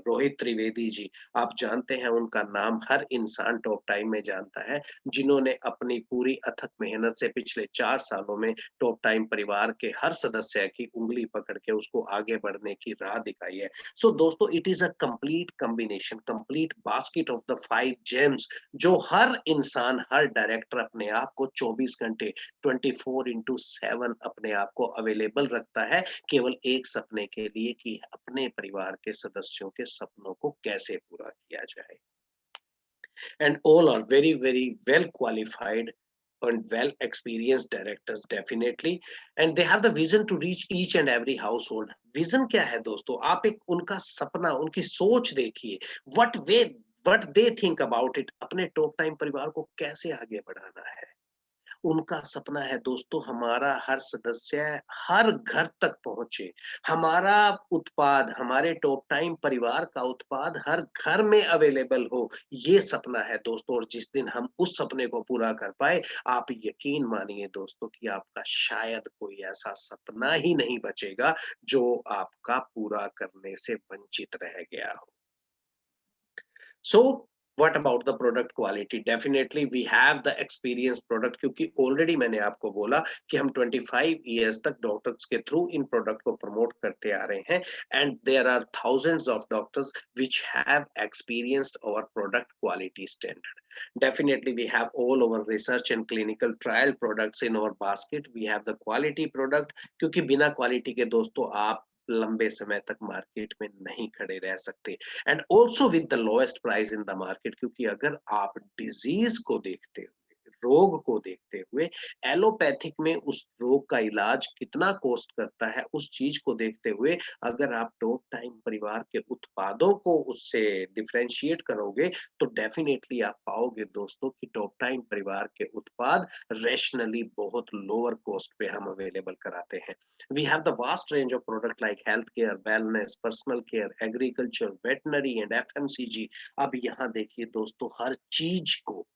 रोहित त्रिवेदी जी, आप जानते हैं उनका नाम हर इंसान टॉप टाइम में जानता है, जिन्होंने अपनी पूरी अथक मेहनत से पिछले 4 सालों में टॉप टाइम परिवार के हर सदस्य की उँगली पकड़ के उसको आगे बढ़ने की राह दिखाई है। सो दोस्तों it is a complete combination, complete basket of the 5 James जो हर इंसान, हर डायरेक्टर अपने आप को 24 घंटे 24/7 अपने आप को अवेलेबल रखता है, केवल एक सपने के लिए कि अपने परिवार के सदस्यों के सपनों को कैसे पूरा किया जाए। And all are very, very well qualified and well experienced directors definitely, and they have the vision to reach each and every household. Vision क्या है दोस्तों? आप एक उनका सपना, उनकी सोच देखिए, what they think about it, अपने टॉप टाइम परिवार को कैसे आगे बढ़ाना है। उनका सपना है दोस्तों हमारा हर सदस्य हर घर तक पहुँचे। हमारा उत्पाद, हमारे टॉप टाइम परिवार का उत्पाद हर घर में अवेलेबल हो, ये सपना है दोस्तों और जिस दिन हम उस सपने को पूरा कर पाए, आप यकीन मानिए दोस्तों कि आपका शायद कोई ऐसा सपना ही नहीं बचेगा, जो आपका पूरा करने से वंचित रह गया हो। So what about the product quality definitely we have the experience product क्योंकि ऑलरेडी मैंने आपको बोला कि हम 25 इयर्स तक डॉक्टर्स के थ्रू इन प्रोडक्ट को प्रमोट करते आ रहे हैं and there are thousands of doctors which have experienced our product quality standard. Definitely we have all our research and clinical trial products in our basket. We have the quality product क्योंकि बिना quality के दोस्तों आप लंबे समय तक market में नहीं खड़े रह सकते and also with the lowest price in the market क्योंकि अगर आप डिजीज को देखते हुए रोग को देखते हुए एलोपैथिक में उस रोग का इलाज कितना कॉस्ट करता है उस चीज को देखते हुए अगर आप टॉप टाइम परिवार के उत्पादों को उससे डिफरेंशिएट करोगे तो डेफिनेटली आप पाओगे दोस्तों कि टॉप टाइम परिवार के उत्पाद रैशनली बहुत लोअर कॉस्ट पे हम अवेलेबल कराते हैं we have the vast range of product like healthcare, wellness, personal care, agriculture, veterinary and FMCG. अब यहाँ देखिए दोस्तों हर चीज को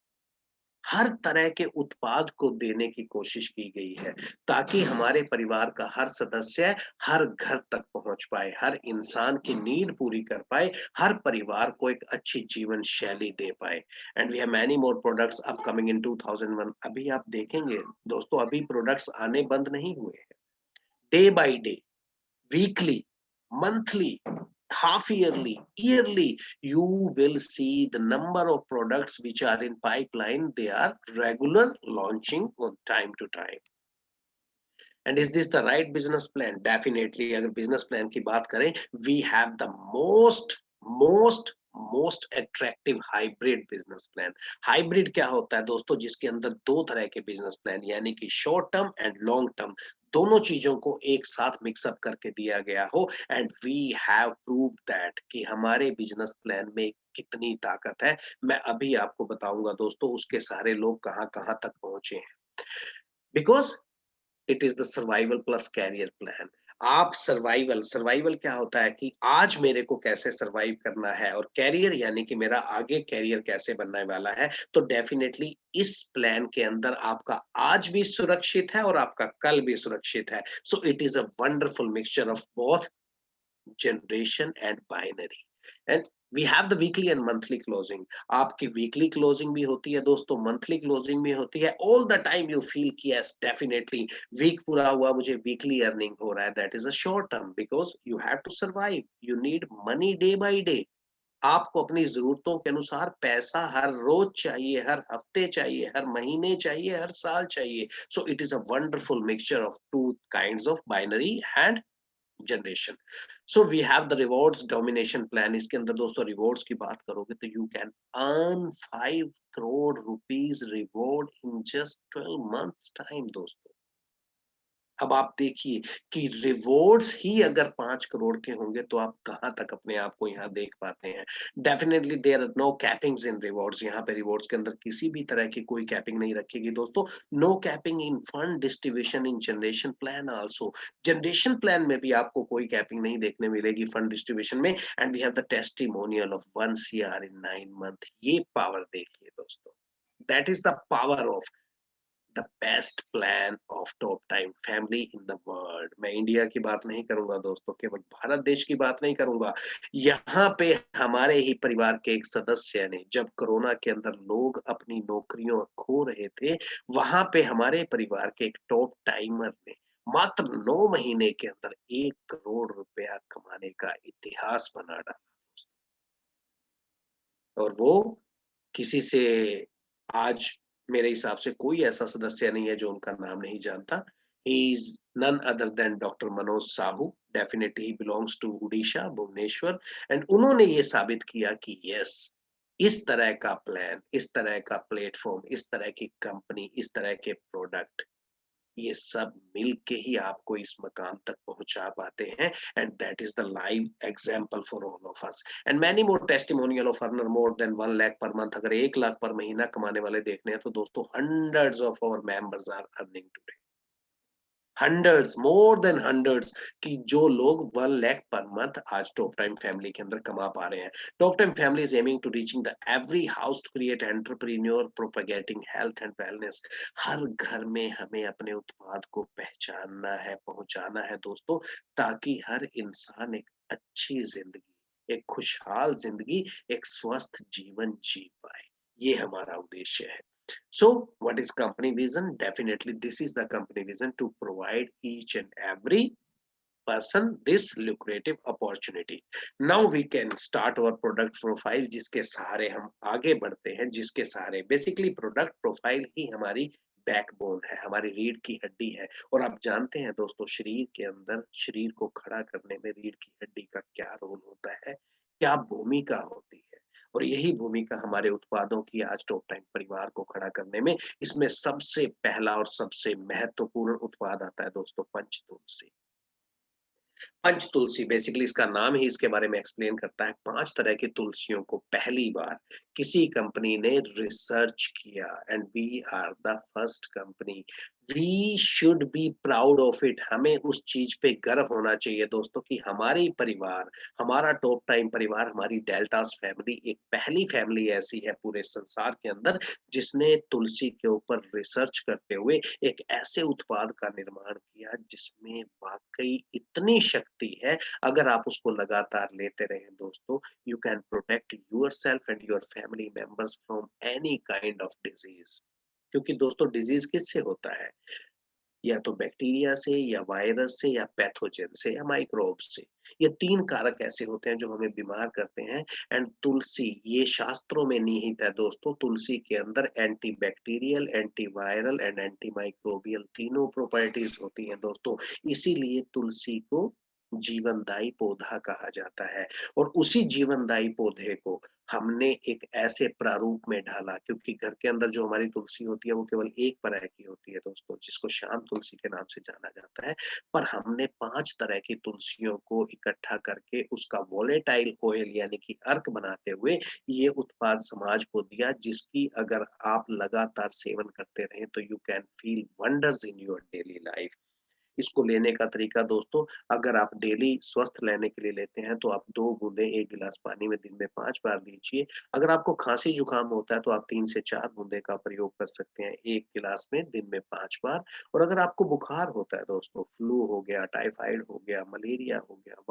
हर तरह के उत्पाद को देने की कोशिश की गई है ताकि हमारे परिवार का हर सदस्य हर घर तक पहुंच पाए, हर इंसान की नीड पूरी कर पाए, हर परिवार को एक अच्छी जीवन शैली दे पाए and we have many more products upcoming in 2001 अभी आप देखेंगे दोस्तों अभी प्रोडक्ट्स आने बंद नहीं हुए हैं day by day, weekly, monthly, half yearly, yearly, you will see the number of products which are in pipeline. They are regular launching from time to time. And is this the right business plan? Definitely. अगर business plan की बात करें, we have the most attractive hybrid business plan. Hybrid क्या होता है दोस्तों जिसके अंदर दो तरह के business plan यानी कि short term and long term दोनों चीजों को एक साथ मिक्सअप करके दिया गया हो and we have prove that कि हमारे बिजनेस प्लान में कितनी ताकत है मैं अभी आपको बताऊंगा दोस्तों उसके सारे लोग कहाँ कहाँ तक पहुंचे हैं because it is the survival plus career plan. आप सर्वाइवल सर्वाइवल क्या होता है कि आज मेरे को कैसे सर्वाइव करना है, और कैरियर यानी कि मेरा आगे कैरियर कैसे बनने वाला है। तो डेफिनेटली इस प्लान के अंदर आपका आज भी सुरक्षित है और आपका कल भी सुरक्षित है। सो it is a wonderful mixture of both generation and binary, and we have the weekly and monthly closing। आपकी वीकली क्लोजिंग भी होती है दोस्तों, मंथली क्लोजिंग भी होती है। All the time you feel कि यस डेफिनेटली वीक पूरा हुआ, मुझे वीकली अर्निंग हो रहा है। That is a short term, because you have to survive, you need money day by day. आपको अपनी जरूरतों के अनुसार पैसा हर रोज चाहिए, हर हफ्ते चाहिए, हर महीने चाहिए, हर साल चाहिए। So it is a wonderful mixture of two kinds of binary and generation. So we have the rewards domination plan. इसके अंदर दोस्तों रिवॉर्ड्स की बात करोगे तो you can earn 5 crore rupees reward in just 12 months time दोस्तों। अब आप देखिए कि रिवॉर्ड्स ही अगर 5 करोड़ के होंगे तो आप कहाँ तक अपने आप को यहाँ देख पाते हैं। Definitely there are no cappings in rewards. यहाँ पे रिवॉर्ड्स के अंदर किसी भी तरह की कोई कैपिंग नहीं रखेगी दोस्तों। No capping in fund distribution in generation plan also. Generation plan में भी आपको कोई कैपिंग नहीं देखने मिलेगी फंड डिस्ट्रीब्यूशन में। And we have the testimonial of 1 CR in 9 month। ये पावर देखिए दोस्तों, that is the power of the best plan of top time family in the world. मैं इंडिया की बात नहीं करूंगा दोस्तों, केवल भारत देश की बात नहीं करूंगा। यहाँ पे हमारे ही परिवार के एक सदस्य ने, जब कोरोना के अंदर लोग अपनी नौकरियों खो रहे थे, वहां पे हमारे परिवार के एक टॉप टाइमर ने मात्र 9 महीने के अंदर 1 करोड़ रुपया कमाने का इतिहास बना डाला। और वो किसी से, आज मेरे हिसाब से कोई ऐसा सदस्य नहीं है जो उनका नाम नहीं जानता। He is none other than doctor Manoj Sahu. Definitely he belongs to Orissa, Bhubaneswar. And उन्होंने ये साबित किया कि यस, इस तरह का प्लान, इस तरह का प्लेटफॉर्म, इस तरह की कंपनी, इस तरह के प्रोडक्ट, ये सब मिलके ही आपको इस मकाम तक पहुंचा पाते हैं। And that is the live example for all of us. And many more testimonial of earner more than 1 lakh per month. अगर 1 लाख पर महीना कमाने वाले देखने हैं तो दोस्तों hundreds of our members are earning today. Hundreds, more than hundreds, कि जो लोग 1 लाख पर मंथ आज टॉप टाइम फैमिली के अंदर कमा पा रहे हैं। Top time family is aiming to reaching the every house to create entrepreneur propagating health and wellness. हर घर में हमें अपने उत्पाद को पहचानना है, पहुंचाना है दोस्तों, ताकि हर इंसान एक अच्छी जिंदगी, एक खुशहाल जिंदगी, एक स्वस्थ जीवन जी पाए। ये हमारा उद्देश्य है। So, what is company vision? Definitely, this is the company vision to provide each and every person this lucrative opportunity. Now we can start our product profile, जिसके सहारे हम आगे बढ़ते हैं, जिसके सहारे बेसिकली प्रोडक्ट प्रोफाइल ही हमारी बैकबोन है, हमारी रीढ़ की हड्डी है। और आप जानते हैं दोस्तों, शरीर के अंदर शरीर को खड़ा करने में रीढ़ की हड्डी का क्या रोल होता है, क्या भूमिका होती है। और यही भूमिका हमारे उत्पादों की आज टॉप टाइम परिवार को खड़ा करने में। इसमें सबसे पहला और सबसे महत्वपूर्ण उत्पाद आता है दोस्तों, पंचतुलसी। पंच तुलसी बेसिकली इसका नाम ही इसके बारे में एक्सप्लेन करता है। 5 तरह की तुलसियों को पहली बार किसी कंपनी ने रिसर्च किया। And we are the first company. We should be proud of it. हमें उस चीज पे गर्व होना चाहिए दोस्तों कि हमारी परिवार, हमारा टॉप टाइम परिवार, हमारी डेल्टास फैमिली एक पहली फैमिली ऐसी है पूरे संसार के अंदर जिसने तुलसी के ऊपर रिसर्च करते हुए एक ऐसे उत्पाद का निर्माण किया जिसमें वाकई इतनी शक्ति है। अगर आप उसको लगातार लेते रहें दोस्तों, you can protect yourself and your family members from any kind of disease. क्योंकि दोस्तों डिजीज किससे होता है? या तो बैक्टीरिया से, या वायरस से, या पैथोजन से, या माइक्रोब से। ये 3 कारक ऐसे होते हैं जो हमें बीमार करते हैं। एंड तुलसी ये शास्त्रों में निहित है दोस्तों। तुलसी के अंदर anti bacterial, anti viral and anti microbial तीनों प्रॉपर्टीज होती हैं दोस्तों। इसीलिए तुलसी को जीवनदायी पौधा कहा जाता है। और उसी जीवनदायी पौधे को हमने एक ऐसे प्रारूप में ढाला, क्योंकि घर के अंदर जो हमारी तुलसी होती है वो केवल एक तरह की होती है दोस्तों, जिसको श्याम तुलसी के नाम से जाना जाता है। पर हमने 5 तरह की तुलसियों को इकट्ठा करके उसका वोलेटाइल ऑयल यानी कि अर्क बनाते हुए ये उत्पाद समाज को दिया, जिसकी अगर आप लगातार सेवन करते रहें तो you can feel wonders in your daily life. इसको लेने का तरीका दोस्तों, अगर आप डेली स्वस्थ लेने के लिए लेते हैं तो आप 2 बूंदें 1 गिलास पानी में दिन में 5 बार लीजिए। अगर आपको खाँसी-जुकाम होता है तो आप 3 से 4 बूंदे का प्रयोग कर सकते हैं 1 गिलास में दिन में 5 बार। और अगर आपको बुखार होता है दोस्तों, फ्लू हो गया, टाइफाइड हो गया, मलेरिया हो गया,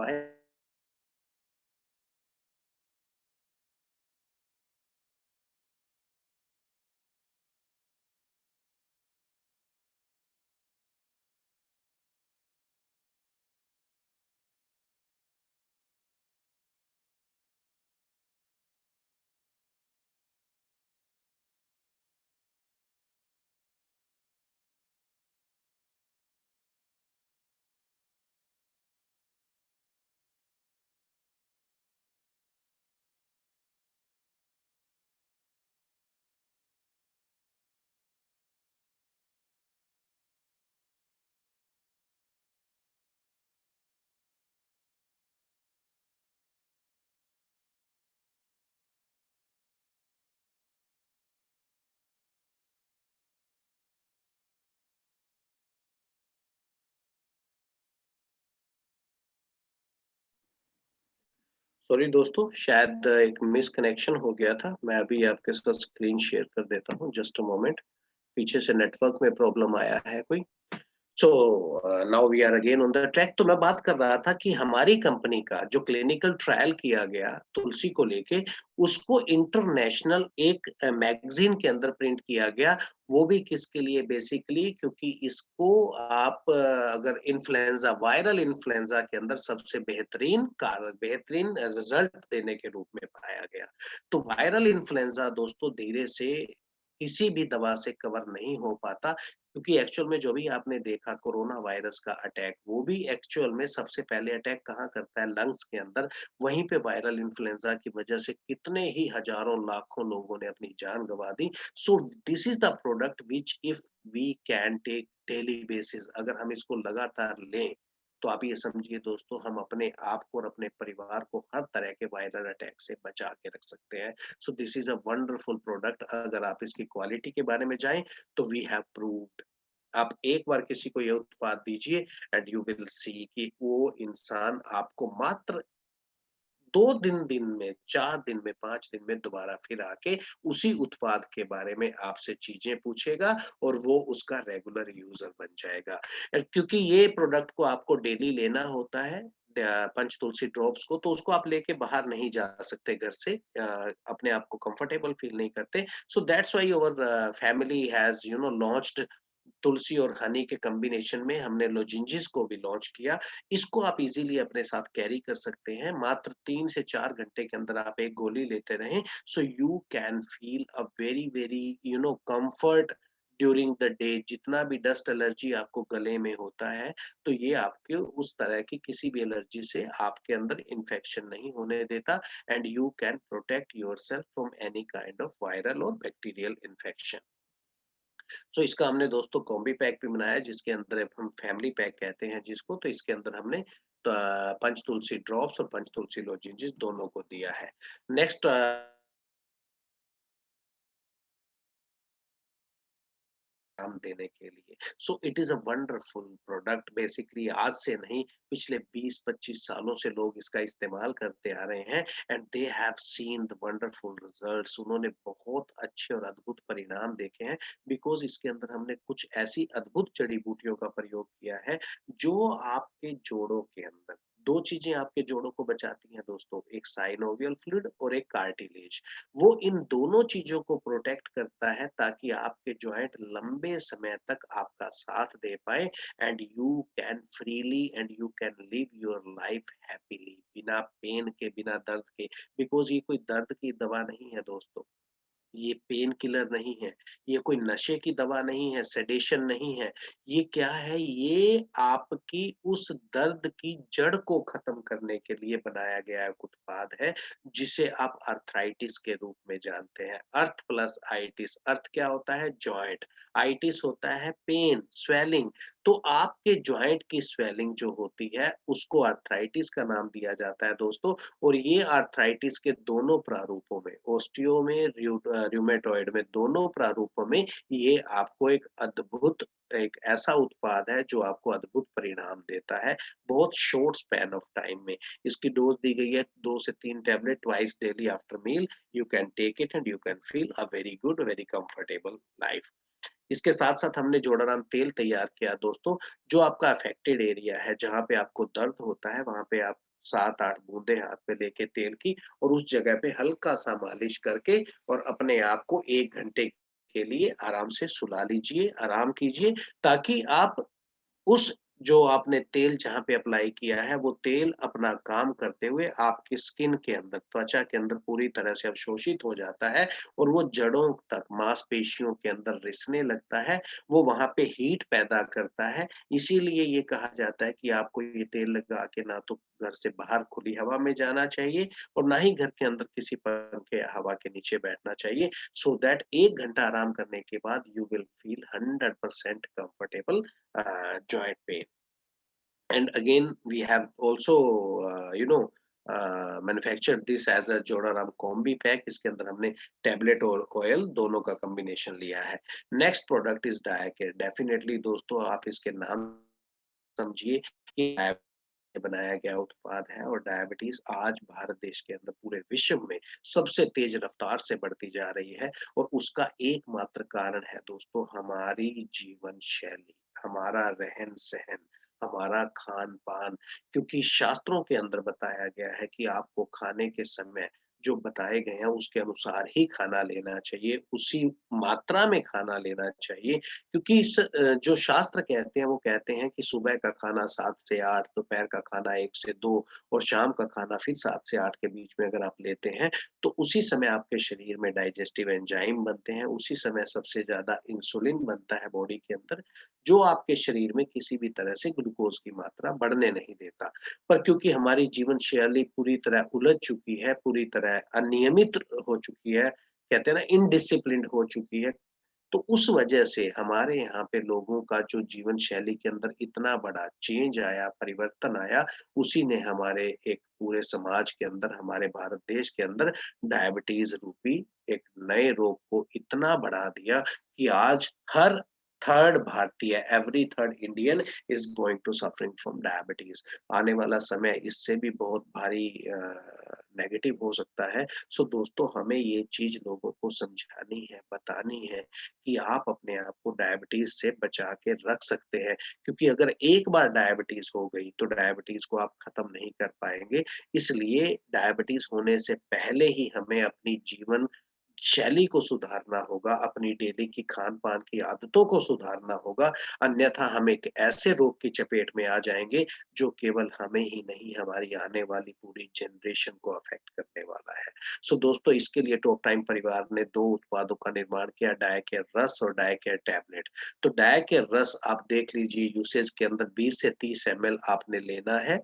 सॉरी दोस्तों, शायद एक मिसकनेक्शन हो गया था। मैं अभी आपके साथ स्क्रीन शेयर कर देता हूँ, जस्ट अ मोमेंट। पीछे से नेटवर्क में प्रॉब्लम आया है कोई। So now we are again on the track. तो मैं बात कर रहा था कि हमारी कंपनी का जो क्लिनिकल ट्रायल किया गया तुलसी को लेके, उसको इंटरनेशनल एक मैगजीन के अंदर प्रिंट किया गया। वो भी किसके लिए? बेसिकली क्योंकि इसको आप अगर इन्फ्लुएंजा, वायरल इन्फ्लुएंजा के अंदर सबसे बेहतरीन रिजल्ट देने के रूप में पाया गया। तो वायरल इन्फ्लुएंजा दोस्तों धीरे से किसी भी दवा से कवर नहीं हो पाता, क्योंकि एक्चुअल में जो भी आपने देखा कोरोना वायरस का अटैक, वो भी एक्चुअल में सबसे पहले अटैक कहाँ करता है? लंग्स के अंदर। वहीं पे वायरल इन्फ्लुएंजा की वजह से कितने ही हजारों लाखों लोगों ने अपनी जान गंवा दी। So this is the product which if we can take daily basis, अगर हम इसको लगातार लें तो आप ये समझिए दोस्तों, हम अपने आप को और अपने परिवार को हर तरह के वायरल अटैक से बचा के रख सकते हैं। सो this is a wonderful product. अगर आप इसकी क्वालिटी के बारे में जाएं तो वी हैव प्रूव्ड। आप एक बार किसी को ये उत्पाद दीजिए एंड यू विल सी कि वो इंसान आपको मात्र 2 दिन में, 4 दिन में, 5 दिन में दोबारा फिर आके उसी उत्पाद के बारे में आपसे चीज़ें पूछेगा और वो उसका रेगुलर यूज़र बन जाएगा। क्योंकि ये प्रोडक्ट को आपको डेली लेना होता है, पंचतुलसी ड्रॉप्स को, तो उसको आप लेके बाहर नहीं जा सकते घर से, अपने आप को कंफर्टेबल फील नहीं करते। So that's why our family has launched tulsi और हनी के कॉम्बिनेशन में हमने लोजेंजिस को भी लॉन्च किया। इसको आप इज़िली अपने साथ कैरी कर सकते हैं। मात्र 3 से 4 घंटे के अंदर आप एक गोली लेते रहें, so you can feel a very comfort during the day. जितना भी डस्ट एलर्जी आपको गले में होता है, तो ये आपके उस तरह की किसी भी एलर्जी से आपके अंदर इन्फेक्शन नहीं होने देता, and you can protect yourself from any kind of viral और बैक्टीरियल इन्फेक्शन। सो इसका हमने दोस्तों कॉम्बी पैक भी बनाया, जिसके अंदर अब हम फैमिली पैक कहते हैं जिसको। तो इसके अंदर हमने पंच तुलसी ड्रॉप्स और पंच तुलसी लोजेंजेस दोनों को दिया है। नेक्स्ट काम देने के लिए। सो it is a wonderful product. Basically आज से नहीं, पिछले 20-25 सालों से लोग इसका इस्तेमाल करते आ रहे हैं, and they have seen the wonderful results. उन्होंने बहुत अच्छे और अद्भुत परिणाम देखे हैं, बिकॉज़ इसके अंदर हमने कुछ ऐसी अद्भुत जड़ी-बूटियों का प्रयोग किया है, जो आपके जोड़ों के अंदर 2 चीज़ें आपके जोड़ों को बचाती हैं दोस्तों, एक साइनोवियल फ्लूइड और एक कार्टिलेज। वो इन दोनों चीज़ों को प्रोटेक्ट करता है ताकि आपके जॉइंट लंबे समय तक आपका साथ दे पाएँ, and you can freely and you can live your life happily, बिना पेन के, बिना दर्द के। बिकॉज़ ये कोई दर्द की दवा नहीं है दोस्तों। ये पेन किलर नहीं है, ये कोई नशे की दवा नहीं है, सेडेशन नहीं है। ये क्या है? ये आपकी उस दर्द की जड़ को खत्म करने के लिए बनाया गया एक उत्पाद है, जिसे आप आर्थराइटिस के रूप में जानते हैं। अर्थ प्लस आइटिस, अर्थ क्या होता है? जॉइंट, आइटिस होता है पेन, स्वेलिंग। तो आपके जॉइंट की स्वेलिंग जो होती है, उसको आर्थराइटिस का नाम दिया जाता है दोस्तों। और ये आर्थराइटिस के दोनों प्रारूपों में, ओस्टियो में, रूमेटॉइड में, दोनों प्रारूपों में ये आपको एक ऐसा उत्पाद है जो आपको अद्भुत परिणाम देता है, बहुत शॉर्ट स्पैन ऑफ टाइम में। इसकी डोज़ दी गई है 2 से 3 tablet twice daily after meal. You can take it and you can feel a very good, very comfortable life. इसके साथ-साथ हमने जोड़ाराम तेल तैयार किया दोस्तों, जो आपका अफेक्टेड एरिया है, जहाँ पे आपको दर्द होता है, वहाँ पे आप 7-8 बूँदें हाथ पे लेके तेल की और उस जगह पे हल्का-सा मालिश करके और अपने आप को 1 घंटे के लिए आराम से सुला लीजिए, आराम कीजिए, ताकि आप उस जो आपने तेल जहाँ पे अप्लाई किया है, वो तेल अपना काम करते हुए आपकी स्किन के अंदर, त्वचा के अंदर पूरी तरह से अवशोषित हो जाता है और वो जड़ों तक, मांसपेशियों के अंदर रिसने लगता है, वो वहाँ पे हीट पैदा करता है। इसीलिए ये कहा जाता है कि आपको ये तेल लगा के ना तो घर से बाहर खुली हवा में जाना चाहिए और ना ही घर के अंदर किसी पंखे या हवा के नीचे बैठना चाहिए, सो दैट 1 घंटा आराम करने के बाद you will feel 100% comfortable joint pain. And again, we have also, manufactured this as a Jodaram combi pack. इसके अंदर हमने टेबलेट और ऑयल दोनों का कॉम्बिनेशन लिया है। Next product is Diacare. Definitely दोस्तों, आप इसके नाम समझिए कि बनाया गया उत्पाद है और डायबिटीज आज भारत देश के अंदर पूरे विश्व में सबसे तेज रफ्तार से बढ़ती जा रही है और उसका एकमात्र कारण है दोस्तों हमारी जीवन शैली, हमारा रहन सहन, हमारा खान पान। क्योंकि शास्त्रों के अंदर बताया गया है कि आपको खाने के समय जो बताए गए हैं उसके अनुसार ही खाना लेना चाहिए, उसी मात्रा में खाना लेना चाहिए। क्योंकि जो शास्त्र कहते हैं वो कहते हैं कि सुबह का खाना 7 से 8, दोपहर का खाना 1 से 2 और शाम का खाना फिर 7 से 8 के बीच में अगर आप लेते हैं, तो उसी समय आपके शरीर में डाइजेस्टिव एंजाइम बनते हैं, उसी समय सबसे ज़्यादा इंसुलिन बनता है बॉडी के अंदर, जो आपके शरीर में किसी भी तरह से ग्लूकोज़ की मात्रा बढ़ने नहीं देता। पर क्योंकि हमारी जीवन शैली पूरी तरह उलझ चुकी है, पूरी तरह अनियमित हो चुकी है, कहते हैं ना इनडिसिप्लिन्ड हो चुकी है, तो उस वजह से हमारे यहाँ पे लोगों का जो जीवन शैली के अंदर इतना बड़ा चेंज आया, परिवर्तन आया, उसी ने हमारे एक पूरे समाज के अंदर, हमारे भारत देश के अंदर डायबिटीज़ रूपी एक नए रोग को इतना बढ़ा दिया कि आज हर थर्ड भारतीय, every third Indian is going to suffering from diabetes. आने वाला समय इससे भी बहुत भारी नेगेटिव हो सकता है। सो दोस्तों, हमें ये चीज़ लोगों को समझानी है, बतानी है कि आप अपने आप को डायबिटीज़ से बचा के रख सकते हैं, क्योंकि अगर एक बार डायबिटीज़ हो गई, तो डायबिटीज़ को आप खत्म नहीं कर पाएँगे। इसलिए डायबिटीज़ होने से पहले ही हमें अपनी जीवन शैली को सुधारना होगा, अपनी डेली की खान-पान की आदतों को सुधारना होगा, अन्यथा हम एक ऐसे रोग की चपेट में आ जाएँगे, जो केवल हमें ही नहीं, हमारी आने वाली पूरी जनरेशन को अफ़ेक्ट करने वाला है। सो दोस्तों, इसके लिए टॉप टाइम परिवार ने 2 उत्पादों का निर्माण किया, डायकेयर रस और डायकेयर टैबलेट। तो डायकेयर रस आप देख लीजिए, यूसेज के अंदर 20 से 30 एमएल आपने लेना है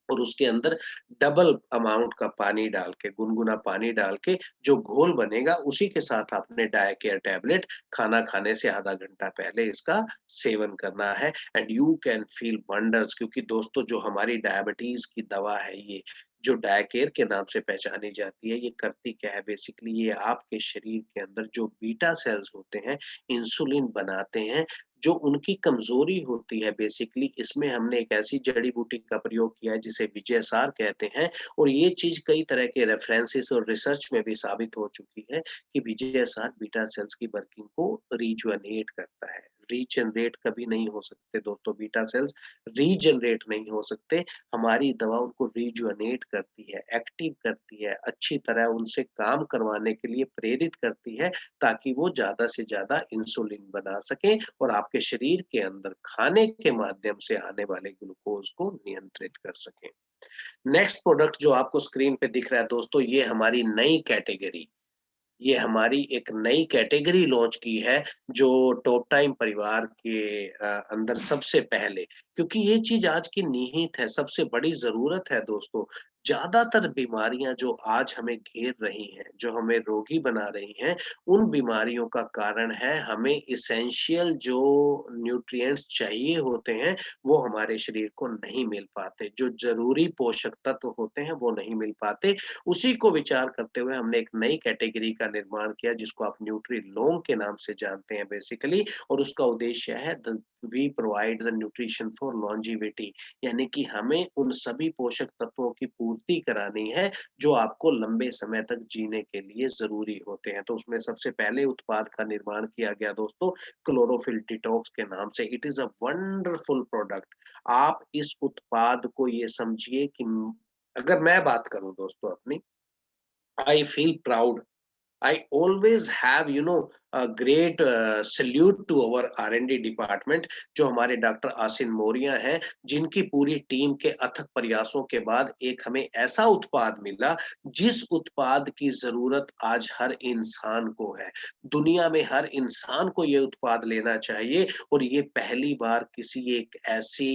और उसके अंदर डबल अमाउंट का पानी डाल के, गुनगुना पानी डाल के जो घोल बनेगा, उसी के साथ आपने डायकेयर टैबलेट खाना खाने से आधा घंटा पहले इसका सेवन करना है and you can feel wonders. क्योंकि दोस्तों, जो हमारी डायबिटीज़ की दवा है ये, जो डायकेयर के नाम से पहचानी जाती है, ये करती क्या है बेसिकली, ये आपके शरीर के अंदर जो बीटा सेल्स होते हैं, इंसुलिन बनाते हैं, जो उनकी कमज़ोरी होती है बेसिकली। इसमें हमने एक ऐसी जड़ी-बूटी का प्रयोग किया है जिसे विजयसार कहते हैं और ये चीज़ कई तरह के रेफरेंसेस और रिसर्च में भी साबित हो चुकी है कि विजयसार बीटा सेल्स की वर्किंग को रिजुवेनेट करता है। रीजनरेट कभी नहीं हो सकते दोस्तों, बीटा सेल्स रीजनरेट नहीं हो सकते। हमारी दवा उनको रिजुवेनेट करती है, एक्टिव करती है, अच्छी तरह उनसे काम करवाने के लिए प्रेरित करती है, ताकि वो ज़्यादा से ज़्यादा इंसुलिन बना सकें और आपके शरीर के अंदर खाने के माध्यम से आने वाले ग्लूकोज़ को नियंत्रित कर सकें। नेक्स्ट प्रोडक्ट जो आपको स्क्रीन पे दिख रहा है दोस्तों, ये हमारी नई कैटेगरी ये हमारी एक नई कैटेगरी लॉन्च की है, जो टॉप टाइम परिवार के अंदर सबसे पहले, क्योंकि ये चीज़ आज की निहित है, सबसे बड़ी ज़रूरत है दोस्तों। ज़्यादातर बीमारियाँ जो आज हमें घेर रही हैं, जो हमें रोगी बना रही हैं, उन बीमारियों का कारण है हमें एसेंशियल जो न्यूट्रिएंट्स चाहिए होते हैं, वो हमारे शरीर को नहीं मिल पाते। जो ज़रूरी पोषक तत्व होते हैं, वो नहीं मिल पाते। उसी को विचार करते हुए हमने एक नई कैटेगरी का निर्माण किया, जिसको आप न्यूट्रीलोंग के नाम से जानते हैं बेसिकली, और उसका उद्देश्य है we provide the nutrition for longevity, यानी कि हमें उन सभी पोषक तत्वों की पूर्ति करानी है जो आपको लंबे समय तक जीने के लिए ज़रूरी होते हैं। तो उसमें सबसे पहले उत्पाद का निर्माण किया गया दोस्तों, क्लोरोफिल डिटॉक्स के नाम से। It is a wonderful product. आप इस उत्पाद को ये समझिए कि अगर मैं बात करूँ दोस्तों अपनी, I feel proud. I always have, a great salute to our R&D department, जो हमारे डॉक्टर आसिन मोरिया हैं, जिनकी पूरी टीम के अथक प्रयासों के बाद एक हमें ऐसा उत्पाद मिला, जिस उत्पाद की ज़रूरत आज हर इंसान को है। दुनिया में हर इंसान को ये उत्पाद लेना चाहिए, और ये पहली बार किसी एक ऐसी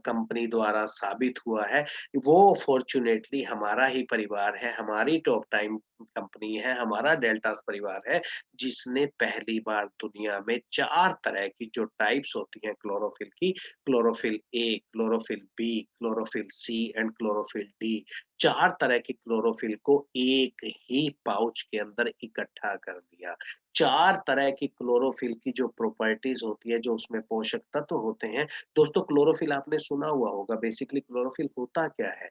कंपनी द्वारा साबित हुआ है। वो फॉर्च्यूनेटली हमारा ही परिवार है, हमारी टॉप टाइम कंपनी है, हमारा डेल्टास परिवार है, जिसने पहली बार दुनिया में 4 तरह की जो टाइप्स होती हैं क्लोरोफिल की, chlorophyll A, chlorophyll B, chlorophyll C and chlorophyll D, 4 तरह की क्लोरोफिल को एक ही पाउच के अंदर इकट्ठा कर दिया। 4 तरह की क्लोरोफिल की जो प्रॉपर्टीज़ होती है, जो उसमें पोषक तत्व होते हैं, दोस्तों क्लोरोफिल आपने सुना हुआ होगा। बेसिकली क्लोरोफिल होता क्या है?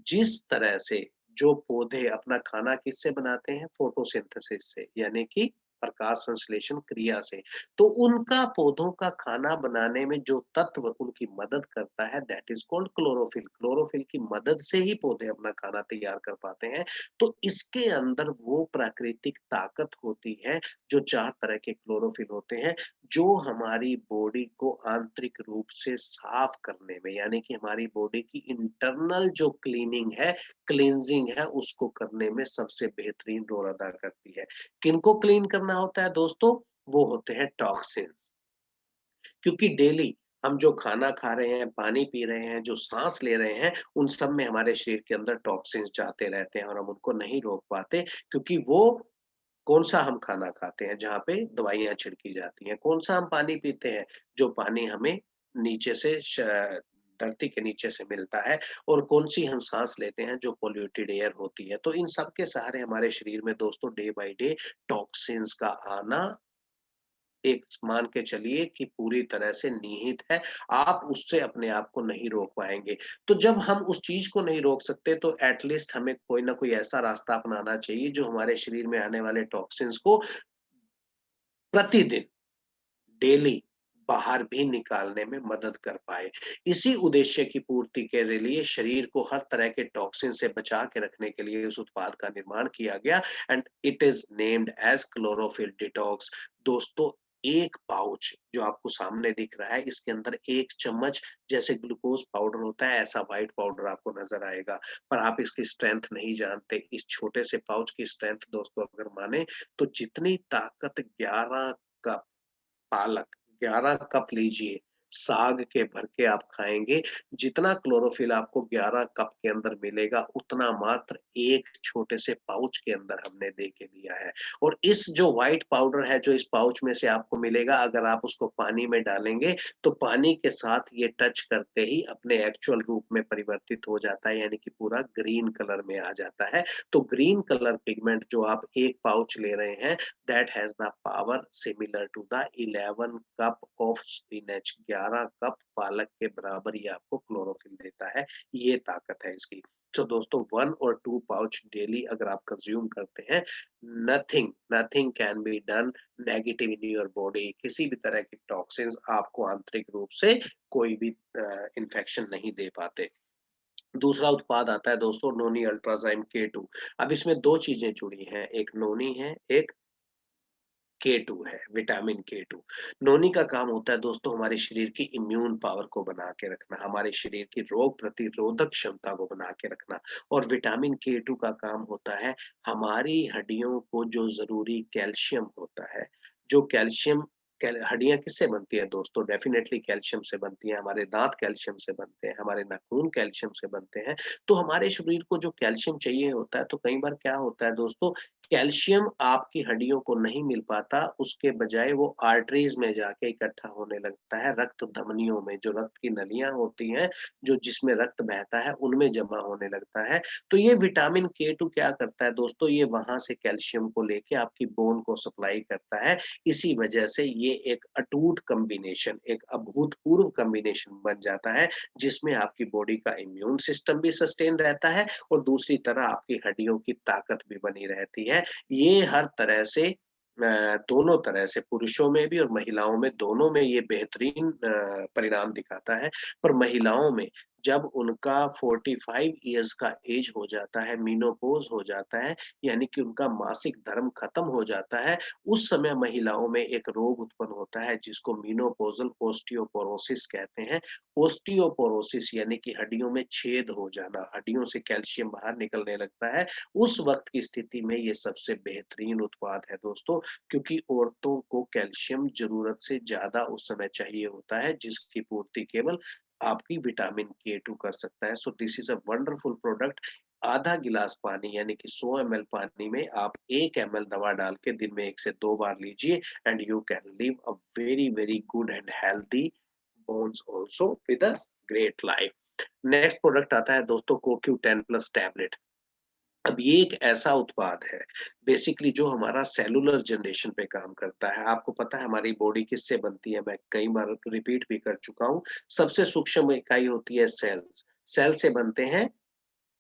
जिस तरह से जो पौधे अपना खाना किससे बनाते हैं? फोटोसिंथेसिस से, यानी कि प्रकाश संश्लेषण क्रिया से। तो उनका पौधों का खाना बनाने में जो तत्व उनकी मदद करता है, that is called chlorophyll. Chlorophyll की मदद से ही पौधे अपना खाना तैयार कर पाते हैं। तो इसके अंदर वो प्राकृतिक ताकत होती है, जो 4 तरह के क्लोरोफिल होते हैं, जो हमारी बॉडी को आंतरिक रूप से साफ करने में, यानी कि हमारी बॉडी की इंटरनल जो क्लीनिंग है, क्लींजिंग है, उसको करने में सबसे बेहतरीन रोल अदा करती है। किनको क्लीन करना होता है दोस्तों? वो होते हैं टॉक्सिन्स। क्योंकि डेली हम जो खाना खा रहे हैं, पानी पी रहे हैं, जो साँस ले रहे हैं, उन सब में हमारे शरीर के अंदर टॉक्सिन्स जाते रहते हैं, और हम उनको नहीं रोक पाते, क्योंकि वो कौन-सा हम खाना खाते हैं जहाँ पे दवाइयाँ छिड़की जाती हैं, कौन-सा हम पानी पीते हैं, जो पानी हमें नीचे से धरती के नीचे से मिलता है, और कौन-सी हम साँस लेते हैं जो पॉल्यूटेड एयर होती है। तो इन सब के सहारे हमारे शरीर में दोस्तों डे बाय डे टॉक्सिन्स का आना, एक मान के चलिए कि पूरी तरह से निहित है। आप उससे अपने आप को नहीं रोक पाएँगे। तो जब हम उस चीज़ को नहीं रोक सकते, तो एट लीस्ट हमें कोई न कोई ऐसा रास्ता अपनाना चाहिए, जो हमारे शरीर में आने वाले टॉक्सिन्स को प्रतिदिन, डेली बाहर भी निकालने में मदद कर पाए। इसी उद्देश्य की पूर्ति के लिए शरीर को हर तरह के टॉक्सिन से बचा के रखने के लिए इस उत्पाद का निर्माण किया गया, and it is named as chlorophyll detox. दोस्तों, एक पाउच जो आपको सामने दिख रहा है, इसके अंदर 1 चम्मच जैसे ग्लूकोज़ पाउडर होता है, ऐसा व्हाइट पाउडर आपको नज़र आएगा। पर आप इसकी स्ट्रेंथ नहीं जानते। इस छोटे से पाउच की स्ट्रेंथ दोस्तों अगर माने, तो जितनी ताकत 11 कप पालक, 11 कप लीजिए, साग के भर के आप खाएँगे, जितना क्लोरोफिल आपको 11 कप के अंदर मिलेगा, उतना मात्र एक छोटे से पाउच के अंदर हमने दे के दिया है। और इस जो व्हाइट पाउडर है, जो इस पाउच में से आपको मिलेगा, अगर आप उसको पानी में डालेंगे, तो पानी के साथ ये टच करते ही अपने एक्चुअल रूप में परिवर्तित हो जाता है, यानी कि पूरा ग्रीन कलर में आ जाता है। तो ग्रीन कलर पिगमेंट जो आप 1 पाउच ले रहे हैं, that has the power similar to the 11 cup of spinach. 11 cup पालक के बराबर ये आपको क्लोरोफिल देता है, ये ताकत है इसकी। तो दोस्तों 1 और 2 पाउच डेली अगर आप कंज्यूम करते हैं, nothing can be done negative in your body. किसी भी तरह की टॉक्सिन्स आपको आंतरिक रूप से कोई भी इन्फेक्शन नहीं दे पाते। दूसरा उत्पाद आता है दोस्तों नोनी अल्ट्राज़ाइम K2। अब इसमें 2 चीज़ें जुड़ी हैं, एक नोनी है, एक K2 है, विटामिन K2। नोनी का काम होता है दोस्तों हमारे शरीर की इम्यून पावर को बना के रखना, हमारे शरीर की रोग प्रतिरोधक क्षमता को बना के रखना और विटामिन K2 का काम होता है हमारी हड्डियों को जो ज़रूरी कैल्शियम होता है, जो कैल्शियम हड्डियाँ किससे बनती है दोस्तों? डेफ़िनेटली कैल्शियम से बनती हैं, हमारे दाँत कैल्शियम से बनते हैं, हमारे नाखून कैल्शियम से बनते हैं। तो हमारे शरीर को जो कैल्शियम चाहिए होता है, तो कई बार क्या होता है दोस्तों कैल्शियम आपकी हड्डियों को नहीं मिल पाता, उसके बजाय वो आर्टरीज़ में जाके इकट्ठा होने लगता है, रक्त धमनियों में, जो रक्त की नलियाँ होती हैं, जो जिसमें रक्त बहता है, उनमें जमा होने लगता है। तो ये विटामिन K2 क्या करता है दोस्तों, ये वहाँ से कैल्शियम को लेके आपकी बोन को सप्लाई करता है। इसी वजह से ये एक अटूट कॉम्बिनेशन, एक अभूतपूर्व कॉम्बिनेशन बन जाता है, जिसमें आपकी बॉडी का इम्यून सिस्टम भी सस्टेन रहता है और दूसरी तरह आपकी हड्डियों की ताकत भी बनी रहती है। ये हर तरह से दोनों तरह से पुरुषों में भी और महिलाओं में दोनों में ये बेहतरीन परिणाम दिखाता है। पर महिलाओं में जब उनका 45 इयर्स का एज हो जाता है, मेनोपॉज़ हो जाता है, यानी कि उनका मासिक धर्म खत्म हो जाता है, उस समय महिलाओं में एक रोग उत्पन्न होता है जिसको मेनोपॉज़ल ओस्टियोपोरोसिस कहते हैं। ओस्टियोपोरोसिस यानी कि हड्डियों में छेद हो जाना, हड्डियों से कैल्शियम बाहर निकलने लगता है। उस वक़्त की स्थिति में ये सबसे बेहतरीन उत्पाद है दोस्तों, क्योंकि औरतों को कैल्शियम ज़रूरत से ज़्यादा उस समय चाहिए होता है, जिसकी पूर्ति केवल आपकी विटामिन K2 कर सकता है। So this is a wonderful product. आधा गिलास पानी यानी कि 100 एमएल पानी में आप 1 एमएल दवा डाल के दिन में 1 से 2 बार लीजिए and you can live a very, very good and healthy bones also with a great life. Next product आता है दोस्तों CoQ10 प्लस टैबलेट। अब ये एक ऐसा उत्पाद है बेसिकली जो हमारा सेलुलर जनरेशन पे काम करता है। आपको पता है हमारी बॉडी किससे बनती है, मैं कई बार रिपीट भी कर चुका हूँ। सबसे सूक्ष्म इकाई होती है सेल्स। सेल से बनते हैं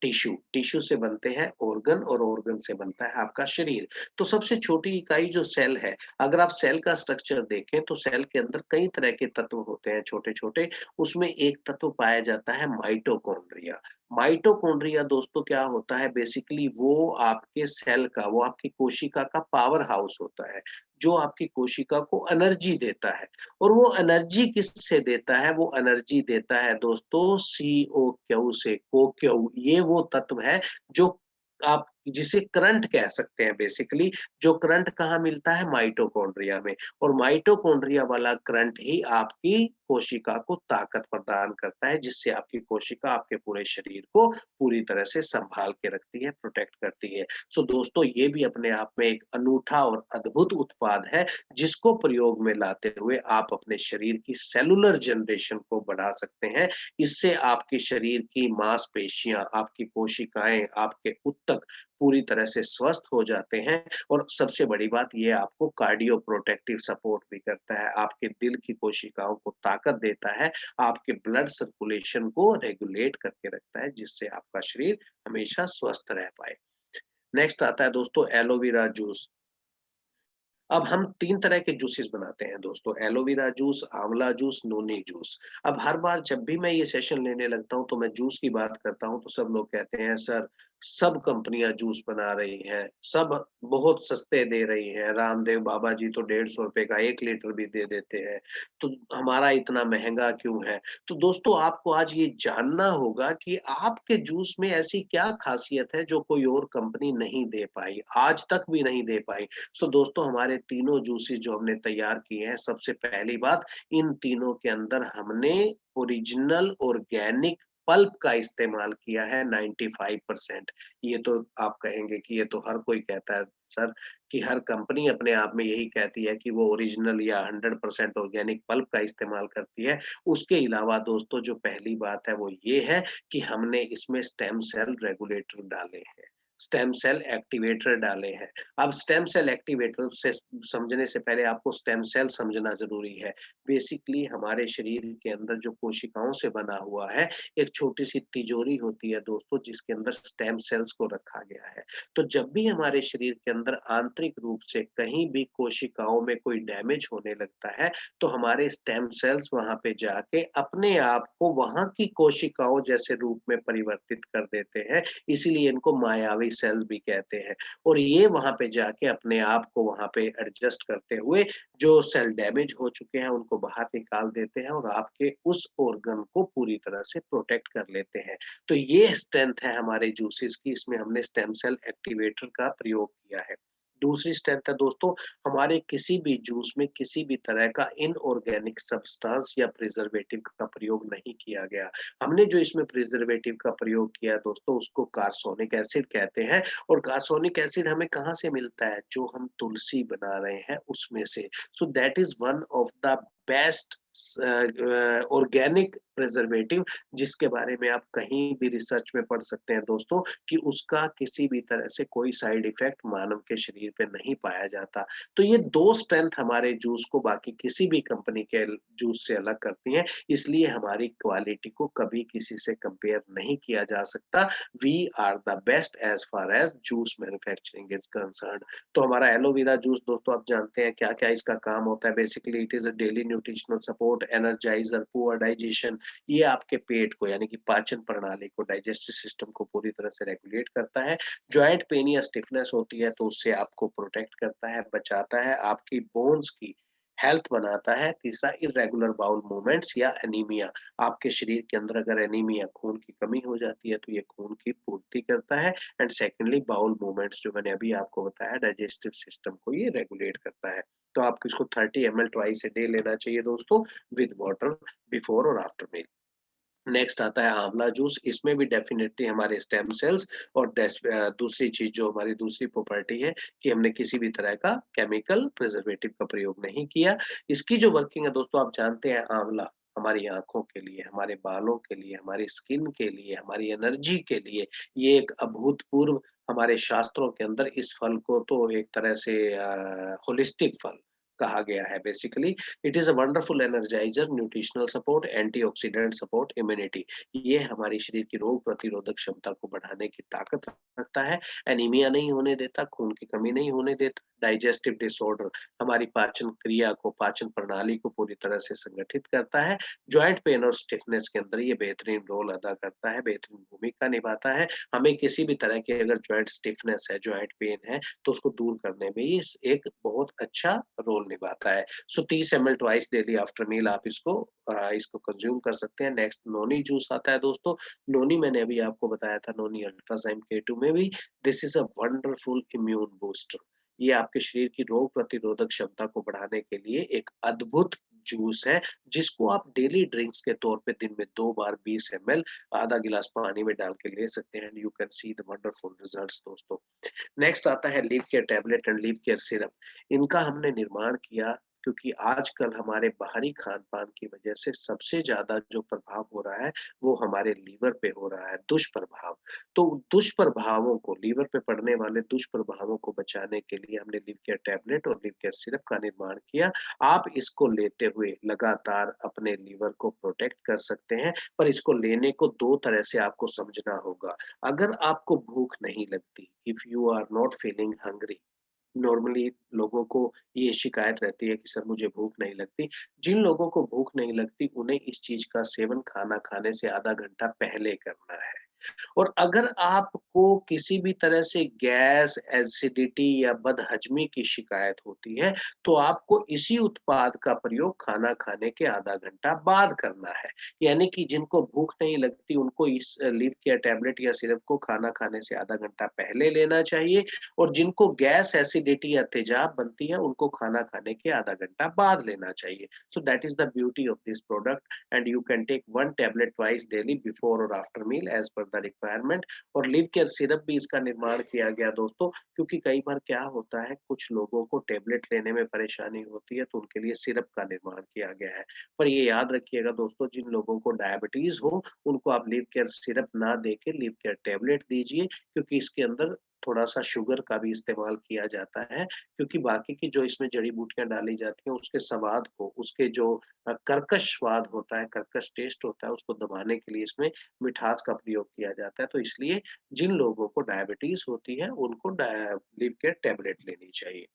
टिश्यू, टिश्यू से बनते हैं ऑर्गन और ऑर्गन से बनता है आपका शरीर। तो सबसे छोटी इकाई जो सेल है, अगर आप सेल का स्ट्रक्चर देखें तो सेल के अंदर कई तरह के तत्व होते हैं छोटे-छोटे, उसमें एक तत्व पाया जाता है माइटोकॉन्ड्रिया। माइटोकॉन्ड्रिया दोस्तों क्या होता है बेसिकली वो आपके सेल का, वो आपकी कोशिका का पावर हाउस होता है, जो आपकी कोशिका को एनर्जी देता है। और वो एनर्जी किससे देता है? वो एनर्जी देता है दोस्तों CO से, कोक्यू ये वो तत्व है जो आप जिसे करंट कह सकते हैं बेसिकली, जो करंट कहाँ मिलता है? माइटोकॉन्ड्रिया में और माइटोकॉन्ड्रिया वाला करंट ही आपकी कोशिका को ताकत प्रदान करता है, जिससे आपकी कोशिका आपके पूरे शरीर को पूरी तरह से सँभाल के रखती है, प्रोटेक्ट करती है। सो दोस्तों ये भी अपने आप में एक अनूठा और अद्भुत उत्पाद है, जिसको प्रयोग में लाते हुए आप अपने शरीर की सेलुलर जनरेशन को बढ़ा सकते हैं। इससे आपके शरीर की मांसपेशियाँ, आपकी कोशिकाएँ, आपके ऊतक पूरी तरह से स्वस्थ हो जाते हैं और सबसे बड़ी बात ये आपको कार्डियो प्रोटेक्टिव सपोर्ट भी करता है। आपके दिल की कोशिकाओं को ताकत देता है, आपके ब्लड सर्कुलेशन को रेगुलेट करके रखता है, जिससे आपका शरीर हमेशा स्वस्थ रह पाए। नेक्स्ट आता है दोस्तों एलोवेरा जूस। अब हम 3 तरह के जूसेस बनाते हैं दोस्तों, एलोवेरा जूस, आंवला जूस, नोनी जूस। अब हर बार जब भी मैं ये सेशन लेने लगता हूँ, तो मैं जूस की बात करता हूँ, तो सब लोग कहते हैं, "सर, सब कंपनियाँ जूस बना रही हैं, सब बहुत सस्ते दे रही हैं, रामदेव बाबा जी तो ₹150 का 1 लीटर भी दे देते हैं, तो हमारा इतना महँगा क्यों है?" तो दोस्तों, आपको आज ये जानना होगा कि आपके जूस में ऐसी क्या ख़ासियत है, जो कोई और कंपनी नहीं दे पाई, आज तक भी नहीं दे पाई। सो दोस्तों हमारे तीनों जूसेस जो हमने तैयार किए हैं, सबसे पहली बात इन तीनों के अंदर हमने ओरिजिनल ऑर्गेनिक पल्प का इस्तेमाल किया है 95%। ये तो आप कहेंगे कि ये तो हर कोई कहता है सर कि हर कंपनी अपने आप में यही कहती है कि वो ओरिजिनल या 100% ऑर्गेनिक पल्प का इस्तेमाल करती है। उसके अलावा दोस्तों जो पहली बात है वो ये है कि हमने इसमें स्टेम सेल रेगुलेटर डाले हैं। स्टेम सेल एक्टिवेटर डाले हैं। अब स्टेम सेल एक्टिवेटर से समझने से पहले आपको स्टेम सेल समझना ज़रूरी है। बेसिकली हमारे शरीर के अंदर जो कोशिकाओं से बना हुआ है, एक छोटी-सी तिजोरी होती है दोस्तों जिसके अंदर स्टेम सेल्स को रखा गया है। तो जब भी हमारे शरीर के अंदर आंतरिक रूप से कहीं भी कोशिकाओं में कोई डैमेज होने लगता है, तो हमारे स्टेम सेल्स वहाँ पे जाके अपने आप को वहाँ की कोशिकाओं जैसे रूप में परिवर्तित कर देते हैं। इसीलिए इनको मायावी वाली सेल्स भी कहते हैं, और ये वहाँ पे जाके अपने आप को वहाँ पे एडजस्ट करते हुए जो सेल डैमेज हो चुके हैं उनको बाहर निकाल देते हैं और आपके उस ऑर्गन को पूरी तरह से प्रोटेक्ट कर लेते हैं। तो ये स्ट्रेंथ है हमारे जूसेस की, इसमें हमने स्टेम सेल एक्टिवेटर का प्रयोग किया है। दूसरी स्ट्रेंथ है दोस्तों, हमारे किसी भी जूस में किसी भी तरह का इनऑर्गेनिक सब्सटेंस या प्रिजर्वेटिव का प्रयोग नहीं किया गया। हमने जो इसमें प्रिजर्वेटिव का प्रयोग किया है दोस्तों, उसको कार्सोनिक एसिड कहते हैं, और कार्सोनिक एसिड हमें कहाँ से मिलता है? जो हम तुलसी बना रहे हैं उसमें से। सो that is one of the best organic preservative, जिसके बारे में आप कहीं भी रिसर्च में पढ़ सकते हैं दोस्तों, कि उसका किसी भी तरह से कोई साइड इफेक्ट मानव के शरीर पे नहीं पाया जाता। तो ये 2 स्ट्रेंथ हमारे जूस को बाकी किसी भी कंपनी के जूस से अलग करती हैं, इसलिए हमारी क्वालिटी को कभी किसी से कंपेयर नहीं किया जा सकता। We are the best as far as juice manufacturing is concerned. तो हमारा एलोवेरा जूस दोस्तों आप जानते हैं क्या-क्या इसका काम होता है। Basically it is a daily nutritional support, energiser, poor digestion. ये आपके पेट को यानी कि पाचन प्रणाली को, डाइजेस्टिव सिस्टम को पूरी तरह से रेगुलेट करता है। जॉइंट पेन या स्टिफनेस होती है तो उससे आपको प्रोटेक्ट करता है, बचाता है, आपकी बोन्स की हेल्थ बनाता है। तीसरा, इर्रेगुलर बाउल मूवमेंट्स या एनीमिया, आपके शरीर के अंदर अगर एनीमिया खून की कमी हो जाती है तो ये खून की पूर्ति करता है। एंड सेकेंडली बाउल मूवमेंट्स, जो मैंने अभी आपको बताया, डाइजेस्टिव सिस्टम को ये रेगुलेट करता है। तो आपको इसको 30 ml ट्वाइस अ डे लेना चाहिए दोस्तों, विद वाटर, बिफोर और आफ्टर मील। नेक्स्ट आता है आंवला जूस। इसमें भी डेफिनेटली हमारे स्टेम सेल्स और दूसरी चीज जो हमारी दूसरी प्रॉपर्टी है कि हमने किसी भी तरह का केमिकल प्रिजर्वेटिव का प्रयोग नहीं किया। इसकी जो वर्किंग है दोस्तों, आप जानते हैं आंवला हमारी आंखों के लिए, हमारे बालों के लिए, हमारी स्किन के लिए, हमारी एनर्जी के लिए ये एक अभूतपूर्व, हमारे शास्त्रों के अंदर इस फल को तो एक तरह से होलिस्टिक फल कहा गया है। Basically it is a wonderful energiser, nutritional support, antioxidant support, immunity. ये हमारे शरीर की रोग प्रतिरोधक क्षमता को बढ़ाने की ताकत रखता है, एनीमिया नहीं होने देता, खून की कमी नहीं होने देता, डाइजेस्टिव डिसऑर्डर, हमारी पाचन क्रिया को, पाचन प्रणाली को पूरी तरह से संगठित करता है, जॉइंट पेन और स्टिफनेस के अंदर ये बेहतरीन रोल अदा करता है, बेहतरीन भूमिका निभाता है। हमें किसी भी तरह की अगर जॉइंट स्टिफनेस है, जॉइंट पेन है, तो उसको दूर करने में ये एक बहुत अच्छा रोल निभाता है। So 30 ml twice daily after meal आप इसको कंज्यूम कर सकते हैं। नेक्स्ट नोनी जूस आता है दोस्तों। नोनी मैंने अभी आपको बताया था, नोनी अल्ट्राज़ाइम K2 में भी this is a wonderful immune booster. ये आपके शरीर की रोग प्रतिरोधक क्षमता को बढ़ाने के लिए एक अद्भुत जूस है, जिसको आप डेली ड्रिंक्स के तौर पे दिन में 2 बार 20 ml आधा गिलास पानी में डाल के ले सकते हैं, and you can see the wonderful results दोस्तों। नेक्स्ट आता है leaf care tablet and leaf care syrup. इनका हमने निर्माण किया क्योंकि आजकल हमारे बाहरी खान-पान की वजह से सबसे ज़्यादा जो प्रभाव हो रहा है, वो हमारे लीवर पे हो रहा है, दुष्प्रभाव। तो दुष्प्रभावों को, लीवर पे पड़ने वाले दुष्प्रभावों को बचाने के लिए हमने लीफ केयर टैबलेट और लीफ केयर सिरप का निर्माण किया। आप इसको लेते हुए लगातार अपने लीवर को प्रोटेक्ट कर सकते हैं, पर इसको लेने को 2 तरह से आपको समझना होगा। अगर आपको भूख नहीं लगती, if you are not feeling hungry, normally लोगों को ये शिकायत रहती है कि सर मुझे भूख नहीं लगती। जिन लोगों को भूख नहीं लगती उन्हें इस चीज़ का सेवन खाना खाने से आधा घंटा पहले करना है। और अगर आपको किसी भी तरह से गैस, एसिडिटी या बदहज़मी की शिकायत होती है, तो आपको इसी उत्पाद का प्रयोग खाना खाने के आधा घंटा बाद करना है। यानी कि जिनको भूख नहीं लगती उनको इस लीफ केयर टैबलेट या सिरप को खाना खाने से आधा घंटा पहले लेना चाहिए, और जिनको गैस, एसिडिटी या तेज़ाब बनती है उनको खाना खाने के आधा घंटा बाद लेना चाहिए। So that is the beauty of this product, and you can take 1 tablet twice daily before और after meal as per the requirement. और लिव केयर सिरप भी इसका निर्माण किया गया दोस्तों, क्योंकि कई बार क्या होता है, कुछ लोगों को टैबलेट लेने में परेशानी होती है तो उनके लिए सिरप का निर्माण किया गया है। पर ये याद रखिएगा दोस्तों, जिन लोगों को डायबिटीज़ हो उनको आप लिव केयर सिरप ना देके लिव केयर टैबलेट दीजिए, क्योंकि इसके अंदर थोड़ा-सा शुगर का भी इस्तेमाल किया जाता है, क्योंकि बाकी की जो इसमें जड़ी-बूटियाँ डाली जाती हैं उसके स्वाद को, उसके जो कर्कश स्वाद होता है, कर्कश टेस्ट होता है, उसको दबाने के लिए इसमें मिठास का प्रयोग किया जाता है। तो इसलिए जिन लोगों को डायबिटीज़ होती है उनको लिव केयर टैबलेट लेनी चाहिए।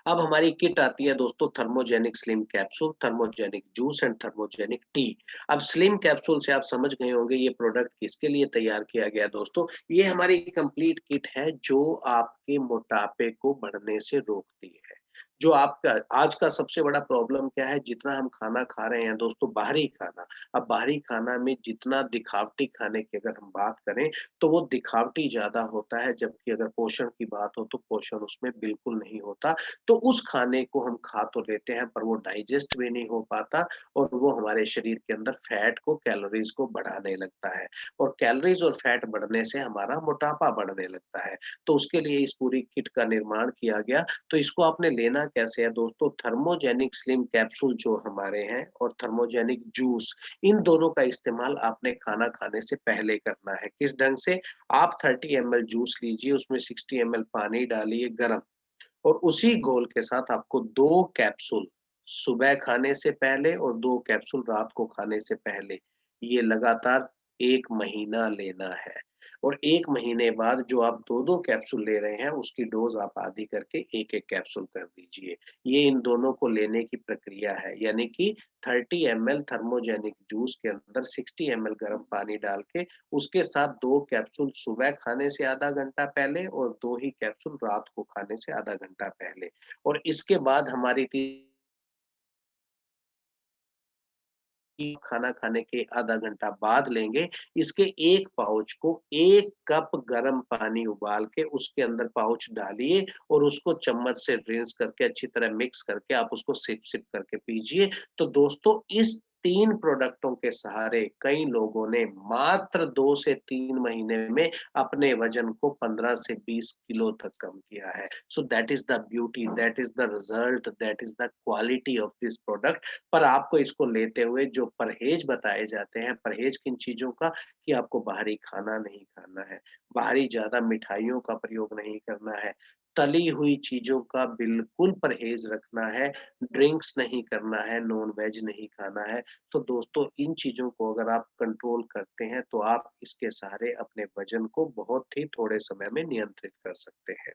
अब हमारी किट आती है दोस्तों thermogenic slim capsule, thermogenic juice and thermogenic T. अब स्लिम कैप्सूल से आप समझ गए होंगे ये प्रोडक्ट किसके लिए तैयार किया गया है दोस्तों। ये हमारी कंप्लीट किट है जो आपके मोटापे को बढ़ने से रोकती है। जो आपका आज का सबसे बड़ा प्रॉब्लम क्या है, जितना हम खाना खा रहे हैं दोस्तों बाहरी खाना। अब बाहरी खाना में जितना दिखावटी खाने की अगर हम बात करें तो वो दिखावटी ज़्यादा होता है, जबकि अगर पोषण की बात हो तो पोषण उसमें बिल्कुल नहीं होता। तो उस खाने को हम खा तो लेते हैं पर वो डाइजेस्ट भी नहीं हो पाता और वो हमारे शरीर के अंदर फैट को, कैलोरीज़ को बढ़ाने लगता है और कैलोरीज़ और फैट बढ़ने से हमारा मोटापा बढ़ने लगता है। तो उसके लिए इस पूरी किट का निर्माण किया गया। तो इसको आपने लेना कैसे है दोस्तों, थर्मोजेनिक स्लिम कैप्सूल जो हमारे हैं और थर्मोजेनिक जूस, इन दोनों का इस्तेमाल आपने खाना खाने से पहले करना है। किस ढंग से? आप 30 एमएल जूस लीजिए, उसमें 60 एमएल पानी डालिए गरम और उसी घोल के साथ आपको 2 कैप्सूल सुबह खाने से पहले और 2 कैप्सूल रात को खाने से पहले, ये लगातार 1 महीना लेना है। और 1 महीने बाद जो आप 2-2 कैप्सूल ले रहे हैं, उसकी डोज़ आप आधी करके 1-1 कैप्सूल कर दीजिए। ये इन दोनों को लेने की प्रक्रिया है, यानी कि 30 एमएल थर्मोजेनिक जूस के अंदर 60 एमएल गरम पानी डाल के उसके साथ 2 कैप्सूल सुबह खाने से आधा घंटा पहले और 2 ही कैप्सूल रात को खाने से आधा घंटा पहले। और इसके बाद हमारी ती खाना खाने के आधा घंटा बाद लेंगे। इसके 1 पाउच को 1 कप गरम पानी उबाल के उसके अंदर पाउच डालिए और उसको चम्मच से रिंस करके अच्छी तरह मिक्स करके आप उसको सिप-सिप करके पीजिए। तो दोस्तों इस 3 प्रोडक्टों के सहारे कई लोगों ने मात्र 2 से 3 महीने में अपने वज़न को 15 से 20 किलो तक कम किया है। सो that is the beauty, that is the result, that is the quality of this product. पर आपको इसको लेते हुए जो परहेज बताए जाते हैं, परहेज किन चीज़ों का, कि आपको बाहरी खाना नहीं खाना है, बाहरी ज़्यादा मिठाइयों का प्रयोग नहीं करना है, तली हुई चीज़ों का बिल्कुल परहेज रखना है, ड्रिंक्स नहीं करना है, नॉन-वेज नहीं खाना है। तो दोस्तों इन चीज़ों को अगर आप कंट्रोल करते हैं, तो आप इसके सहारे अपने वज़न को बहुत ही थोड़े समय में नियंत्रित कर सकते हैं।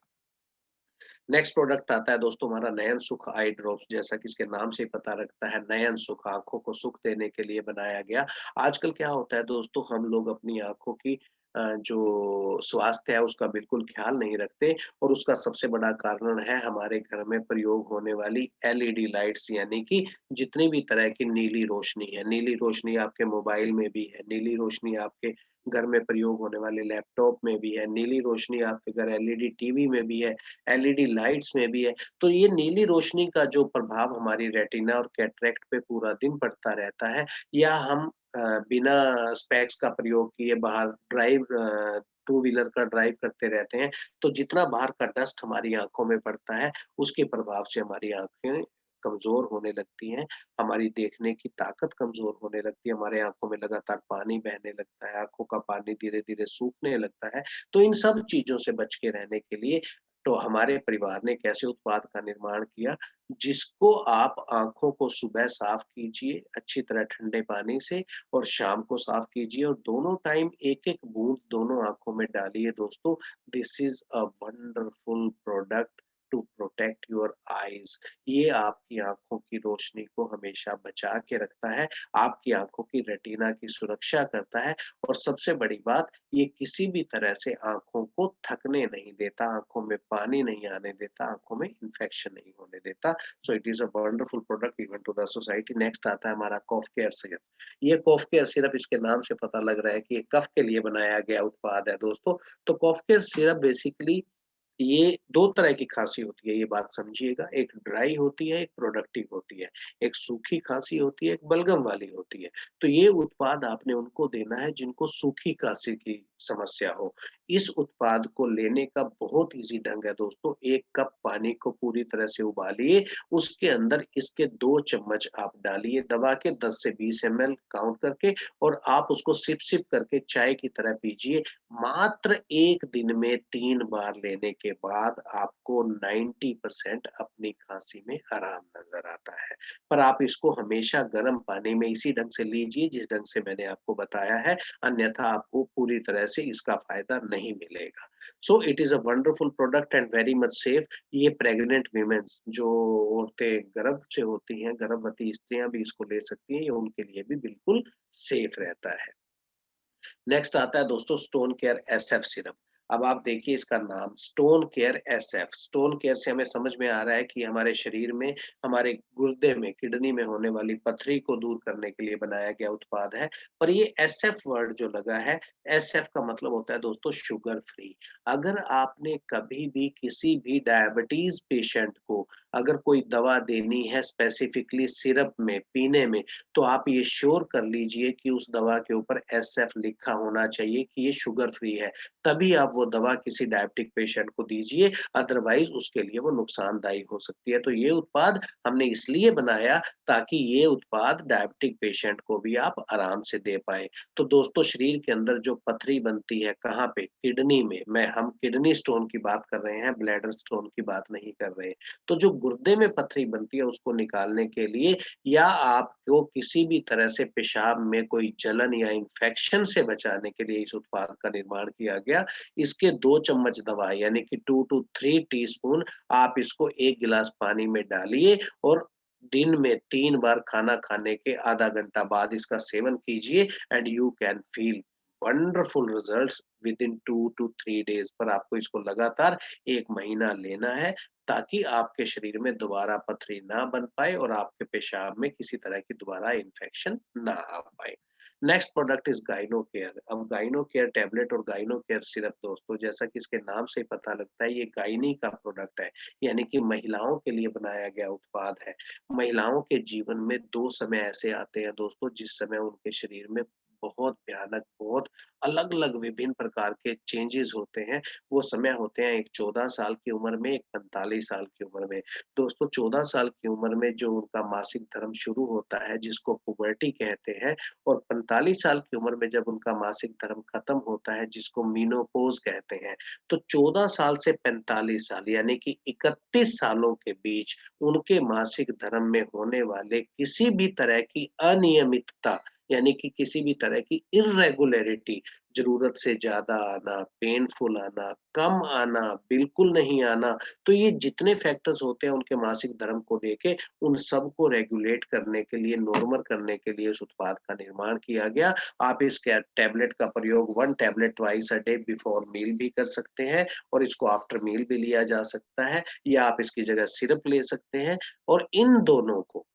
नेक्स्ट प्रोडक्ट आता है दोस्तों हमारा नयन सुख आई ड्रॉप्स, जैसा कि इसके नाम से ही पता लगता है नयन सुख, आँखों को सुख देने के लिए बनाया गया। आजकल क्या होता है दोस्तों, हम लोग अपनी आँखों की जो स्वास्थ्य है उसका बिल्कुल ख़्याल नहीं रखते और उसका सबसे बड़ा कारण है हमारे घर में प्रयोग होने वाली एलईडी लाइट्स, यानी कि जितनी भी तरह की नीली रोशनी है। नीली रोशनी आपके मोबाइल में भी है, नीली रोशनी आपके घर में प्रयोग होने वाले लैपटॉप में भी है, नीली रोशनी आपके घर एलईडी टीवी में भी है, एलईडी लाइट्स में भी है। तो ये नीली रोशनी का जो प्रभाव हमारी रेटिना और कैटरैक्ट पे पूरा दिन पड़ता रहता है, या हम बिना स्पेक्स का प्रयोग किए बाहर टू व्हीलर का ड्राइव करते रहते हैं, तो जितना बाहर का डस्ट हमारी आँखों में पड़ता है, उसके प्रभाव से हमारी आँखें कमज़ोर होने लगती हैं, हमारी देखने की ताकत कमज़ोर होने लगती है, हमारे आँखों में लगातार पानी बहने लगता है, आँखों का पानी धीरे-धीरे सूखने लगता है। तो इन सब चीज़ों से बच के रहने के लिए तो हमारे परिवार ने एक ऐसे उत्पाद का निर्माण किया, जिसको आप आँखों को सुबह साफ कीजिए अच्छी तरह ठंडे पानी से और शाम को साफ कीजिए और दोनों टाइम 1-1 बूँद दोनों आँखों में डालिए दोस्तों। This is a wonderful product to protect your eyes. ये आपकी आँखों की रोशनी को हमेशा बचा के रखता है, आपकी आँखों की रेटिना की सुरक्षा करता है और सबसे बड़ी बात, ये किसी भी तरह से आँखों को थकने नहीं देता, आँखों में पानी नहीं आने देता, आँखों में इन्फेक्शन नहीं होने देता। So it is a wonderful product given to the society. Next आता है हमारा कफ केयर सिरप। ये कफ केयर सिरप इसके नाम से पता लग रहा है कि ये कफ के लिए बनाया गया उत्पाद है दोस्तों। तो कफ केयर सिरप बेसिकली ये 2 तरह की खाँसी होती है, ये बात समझिएगा। एक ड्राई होती है, एक प्रोडक्टिव होती है। एक सूखी खाँसी होती है, एक बलगम वाली होती है। तो ये उत्पाद आपने उनको देना है जिनको सूखी खाँसी की समस्या हो। इस उत्पाद को लेने का बहुत ईज़ी ढंग है दोस्तों। 1 कप पानी को पूरी तरह से उबालिए, उसके अंदर इसके 2 चम्मच आप डालिए दबा के 10 से 20 एमएल काउंट करके और आप उसको सिप-सिप करके चाय की तरह पीजिए। मात्र 1 दिन में 3 बार लेने के बाद आपको 90% अपनी खाँसी में आराम नज़र आता है। पर आप इसको हमेशा गर्म पानी में इसी ढंग से लीजिए जिस ढंग से मैंने आपको बताया है, अन्यथा आपको पूरी तरह से इसका फ़ायदा नहीं मिलेगा। सो it is a wonderful product and very much safe. ये प्रेग्नेंट वुमेन्स जो औरतें गर्भ से होती हैं, गर्भवती स्त्रियाँ भी इसको ले सकती हैं, ये उनके लिए भी बिल्कुल सेफ रहता है। नेक्स्ट आता है दोस्तों स्टोन केयर एसएफ सिरप। अब आप देखिए इसका नाम stone care SF. Stone care से हमें समझ में आ रहा है कि हमारे शरीर में, हमारे गुर्दे में, किडनी में होने वाली पथरी को दूर करने के लिए बनाया गया उत्पाद है। पर ये एसएफ वर्ड जो लगा है, एसएफ का मतलब होता है दोस्तों शुगर फ्री। अगर आपने कभी भी किसी भी डायबिटीज पेशेंट को अगर कोई दवा देनी है स्पेसिफिकली सिरप में, पीने में, तो आप ये श्योर कर लीजिए कि उस दवा के ऊपर एसएफ लिखा होना चाहिए कि ये शुगर फ्री है। तभी आप वो दवा किसी डायबिटिक पेशेंट को दीजिए, अदरवाइज़ उसके लिए वो नुकसानदायी हो सकती है। तो ये उत्पाद हमने इसलिए बनाया ताकि ये उत्पाद डायबिटिक पेशेंट को भी आप आराम से दे पाएँ। तो दोस्तों शरीर के अंदर जो पथरी बनती है कहाँ पे? किडनी में। हम किडनी स्टोन की बात कर रहे हैं, ब्लैडर स्टोन की बात नहीं कर रहे। तो जो गुर्दे में पथरी बनती है उसको निकालने के लिए या आपको किसी भी तरह से पेशाब में कोई जलन या इन्फेक्शन से बचाने के लिए इस उत्पाद का निर्माण किया गया। इसके 2 चम्मच दवा यानी कि 2 टू 3 टीस्पून आप इसको 1 गिलास पानी में डालिए और दिन में 3 बार खाना खाने के आधा घंटा बाद इसका सेवन कीजिए and you can feel wonderful results within 2 to 3 days. पर आपको इसको लगातार 1 महीना लेना है ताकि आपके शरीर में दोबारा पथरी ना बन पाए और आपके पेशाब में किसी तरह की दोबारा इन्फेक्शन ना आ पाए। Next product is gyno care. अब गाइनो केयर टैबलेट और गाइनो केयर सिरप दोस्तों जैसा कि इसके नाम से ही पता लगता है ये गायनी का प्रोडक्ट है, यानी कि महिलाओं के लिए बनाया गया उत्पाद है। महिलाओं के जीवन में 2 समय ऐसे आते हैं दोस्तों जिस समय उनके शरीर में बहुत भयानक, बहुत अलग-अलग विभिन्न प्रकार के चेंजेज़ होते हैं। वो समय होते हैं एक 14 साल की उम्र में, एक 45 साल की उम्र में। दोस्तों 14 साल की उम्र में जो उनका मासिक धर्म शुरू होता है जिसको पुबर्टी कहते हैं और 45 साल की उम्र में जब उनका मासिक धर्म खत्म होता है जिसको मेनोपॉज़ कहते हैं। तो 14 साल से 45 साल यानी कि 31 सालों के बीच उनके मासिक धर्म में होने वाले किसी भी तरह की अनियमितता यानी कि किसी भी तरह की इर्रेगुलैरिटी, ज़रूरत से ज़्यादा आना, पेनफुल आना, कम आना, बिल्कुल नहीं आना, तो ये जितने फैक्टर्स होते हैं उनके मासिक धर्म को लेके, उन सबको रेगुलेट करने के लिए, नॉर्मल करने के लिए इस उत्पाद का निर्माण किया गया। आप इस कै टैबलेट का प्रयोग 1 tablet twice a day before meal भी कर सकते हैं और इसको आफ्टर मील भी लिया जा सकता है या आप इसकी जगह सिरप ले सकते हैं और इन दोनों को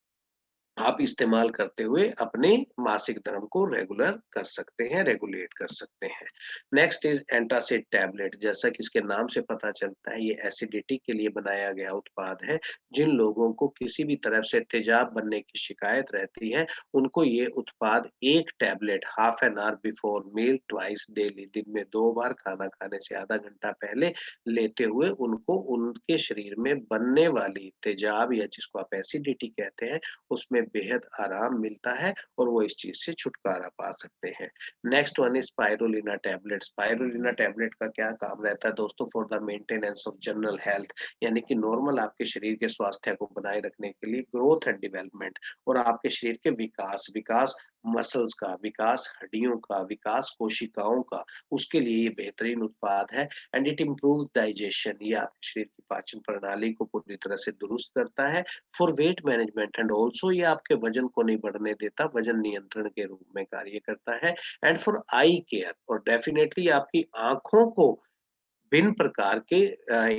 आप इस्तेमाल करते हुए अपने मासिक धर्म को रेगुलर कर सकते हैं, रेगुलेट कर सकते हैं। नेक्स्ट इज़ एंटासिड टैबलेट जैसा कि इसके नाम से पता चलता है ये एसिडिटी के लिए बनाया गया उत्पाद है। जिन लोगों को किसी भी तरह से तेजाब बनने की शिकायत रहती है, उनको ये उत्पाद 1 tablet half an hour before meal twice daily दिन में 2 बार खाना खाने से आधा घंटा पहले लेते हुए उनको उनके शरीर में बनने वाली तेजाब या जिसको आप एसिडिटी कहते हैं उसमें बेहद आराम मिलता है और वो इस चीज़ से छुटकारा पा सकते हैं। Next one is spirulina tablet. Spirulina tablet का क्या काम रहता है दोस्तों for the maintenance of general health यानी कि नॉर्मल आपके शरीर के स्वास्थ्य को बनाए रखने के लिए ग्रोथ एंड डेवलपमेंट और आपके शरीर के विकास मसल्स का, विकास हड्डियों का, विकास कोशिकाओं का, उसके लिए ये बेहतरीन उत्पाद है एंड इट इम्प्रूव्स डाइजेशन। ये आपके शरीर की पाचन प्रणाली को पूरी तरह से दुरुस्त करता है for weight management and also ये आपके वजन को नहीं बढ़ने देता, वजन नियंत्रण के रूप में कार्य करता है एंड फॉर आई केयर और डेफिनेटली आपकी आँखों को भिन्न प्रकार के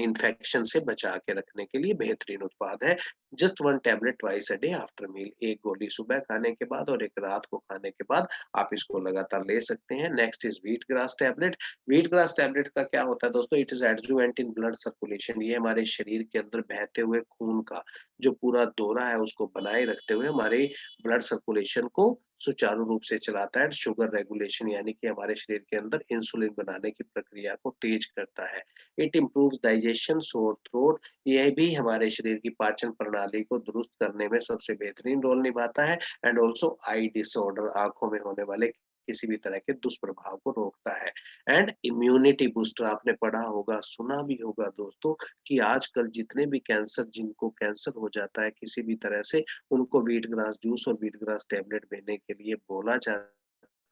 इन्फेक्शन से बचा के रखने के लिए बेहतरीन उत्पाद है। Just 1 tablet twice a day after meal. 1 गोली सुबह खाने के बाद और 1 रात को खाने के बाद आप इसको लगातार ले सकते हैं। Next is wheat grass tablet. Wheat grass tablet का क्या होता है दोस्तों? It is adjuvant in blood circulation. ये हमारे शरीर के अंदर बहते हुए खून का जो पूरा दौरा है उसको बनाए रखते हुए हमारे ब्लड सर्कुलेशन को सुचारू रूप से चलाता है। शुगर रेगुलेशन यानी कि हमारे शरीर के अंदर इंसुलिन बनाने की प्रक्रिया को तेज करता है। It improves digestion, sore throat. यह भी हमारे शरीर की पाचन प्रणाली को दुरुस्त करने में सबसे बेहतरीन रोल निभाता है एंड ऑल्सो आई डिसऑर्डर आँखों में होने वाले किसी भी तरह के दुष्प्रभाव को रोकता है। एंड इम्यूनिटी बूस्टर, आपने पढ़ा होगा, सुना भी होगा दोस्तों कि आजकल जितने भी जिनको कैंसर हो जाता है किसी भी तरह से, उनको व्हीट ग्रास जूस और व्हीट ग्रास टैबलेट लेने के लिए बोला जाता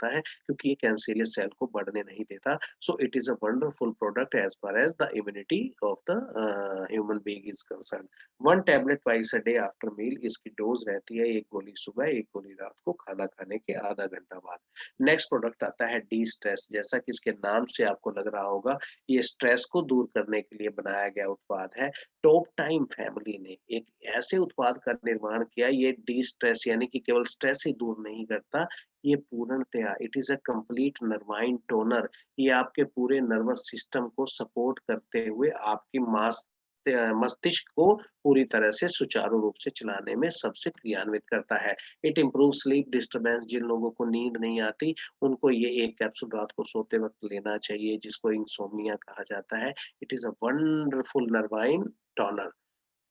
है, क्योंकि ये कैंसरियस सेल को बढ़ने नहीं देता। So it is a wonderful product as far as the immunity of the human being is concern. 1 tablet twice a day after meal, इसकी डोज रहती है 1 गोली सुबह, 1 गोली रात को खाना खाने के आधा घंटा बाद। नेक्स्ट प्रोडक्ट आता है डी स्ट्रेस। जैसा कि इसके नाम से आपको लग रहा होगा, ये स्ट्रेस को दूर करने के लिए बनाया गया उत्पाद है। टॉप टाइम फैमिली ने एक ऐसे उत्पाद का निर्माण किया, ये डी स्ट्रेस यानी कि केवल स्ट्रेस ही दूर नहीं करता, ये पूर्णतया it is a complete nervine toner. ये आपके पूरे नर्वस सिस्टम को सपोर्ट करते हुए आपकी मस्तिष्क को पूरी तरह से सुचारू रूप से चलाने में सबसे क्रियान्वित करता है। It improve sleep disturbance. जिन लोगों को नींद नहीं आती, उनको ये एक कैप्सूल रात को सोते वक्त लेना चाहिए, जिसको इंसोम्निया कहा जाता है। It is a wonderful nervine toner.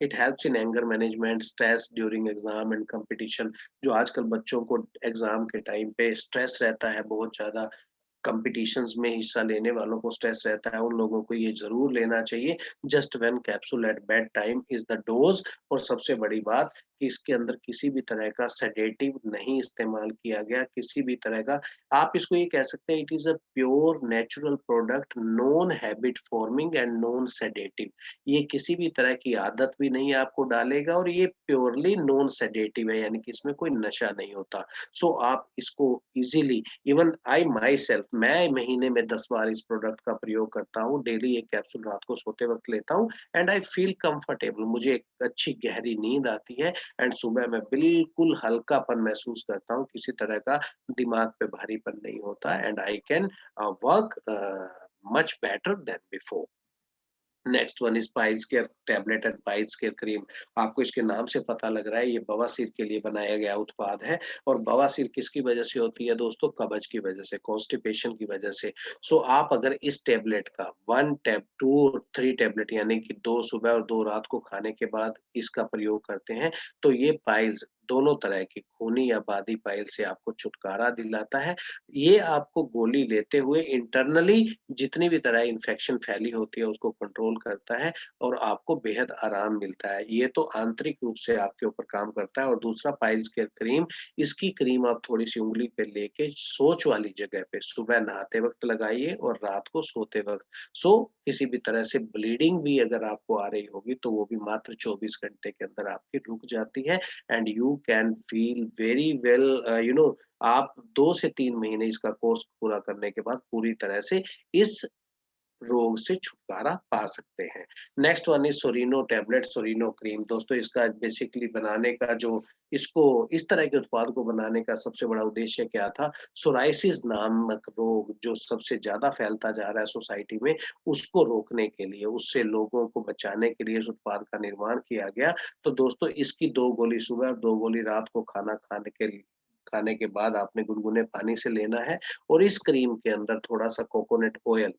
It helps in anger management, stress during exam and competition. जो आजकल बच्चों को एग्जाम के टाइम पे स्ट्रेस रहता है बहुत ज्यादा, कॉम्पिटिशन्स में हिस्सा लेने वालों को स्ट्रेस रहता है, उन लोगों को ये ज़रूर लेना चाहिए। Just one capsule at bed time is the dose. और सबसे बड़ी बात कि इसके अंदर किसी भी तरह का सेडेटिव नहीं इस्तेमाल किया गया, किसी भी तरह का, आप इसको ये कह सकते हैं, it is a pure natural product, non habit forming and non sedative. ये किसी भी तरह की आदत भी नहीं आपको डालेगा, और ये प्योरली नॉन सेडेटिव है, यानी कि इसमें कोई नशा नहीं होता। सो आप इसको easily, even I my self, मैं महीने में 10 बार इस प्रोडक्ट का प्रयोग करता हूँ। डेली एक कैप्सूल रात को सोते वक्त लेता हूँ, एंड आई फील कंफर्टेबल। मुझे एक अच्छी गहरी नींद आती है, एंड सुबह मैं बिल्कुल हल्कापन महसूस करता हूँ, किसी तरह का दिमाग पे भारीपन नहीं होता, and I can work much better than before. Next one is piles care tablet and piles care cream. आपको इसके नाम से पता लग रहा है, ये बवासीर के लिए बनाया गया उत्पाद है। और बवासीर किसकी वजह से होती है दोस्तों? कब्ज की वजह से, कॉन्स्टिपेशन की वजह से। सो आप अगर इस टैबलेट का 2 और 3 टैबलेट, यानी कि 2 सुबह और 2 रात को खाने के बाद इसका प्रयोग करते हैं, तो ये पाइल्स, दोनों तरह की खूनी या बादी पाइल से आपको छुटकारा दिलाता है। ये आपको गोली लेते हुए इंटरनली जितनी भी तरह इन्फेक्शन फैली होती है उसको कंट्रोल करता है, और आपको बेहद आराम मिलता है। ये तो आंतरिक रूप से आपके ऊपर काम करता है। और दूसरा पाइल्स केयर क्रीम, इसकी क्रीम आप थोड़ी-सी उँगली पे लेके सोच वाली जगह पे सुबह नहाते वक़्त लगाइए और रात को सोते वक़्त। सो किसी भी तरह से ब्लीडिंग भी अगर आपको आ रही होगी, तो वो भी मात्र 24 घंटे के अंदर आपकी रुक जाती है, and you can feel very well, आप 2 से 3 महीने इसका कोर्स पूरा करने के बाद पूरी तरह से इस रोग से छुटकारा पा सकते हैं। Next one is Sorino tablet, Sorino cream. दोस्तों, इसका बेसिकली बनाने का जो, इसको इस तरह के उत्पाद को बनाने का सबसे बड़ा उद्देश्य क्या था? सोरायसिस नामक रोग जो सबसे ज़्यादा फैलता जा रहा है सोसाइटी में, उसको रोकने के लिए, उससे लोगों को बचाने के लिए इस उत्पाद का निर्माण किया गया। तो दोस्तों, इसकी 2 गोली सुबह और 2 गोली रात को खाने के बाद आपने गुनगुने पानी से लेना है। और इस क्रीम के अंदर थोड़ा-सा कोकोनट ऑयल,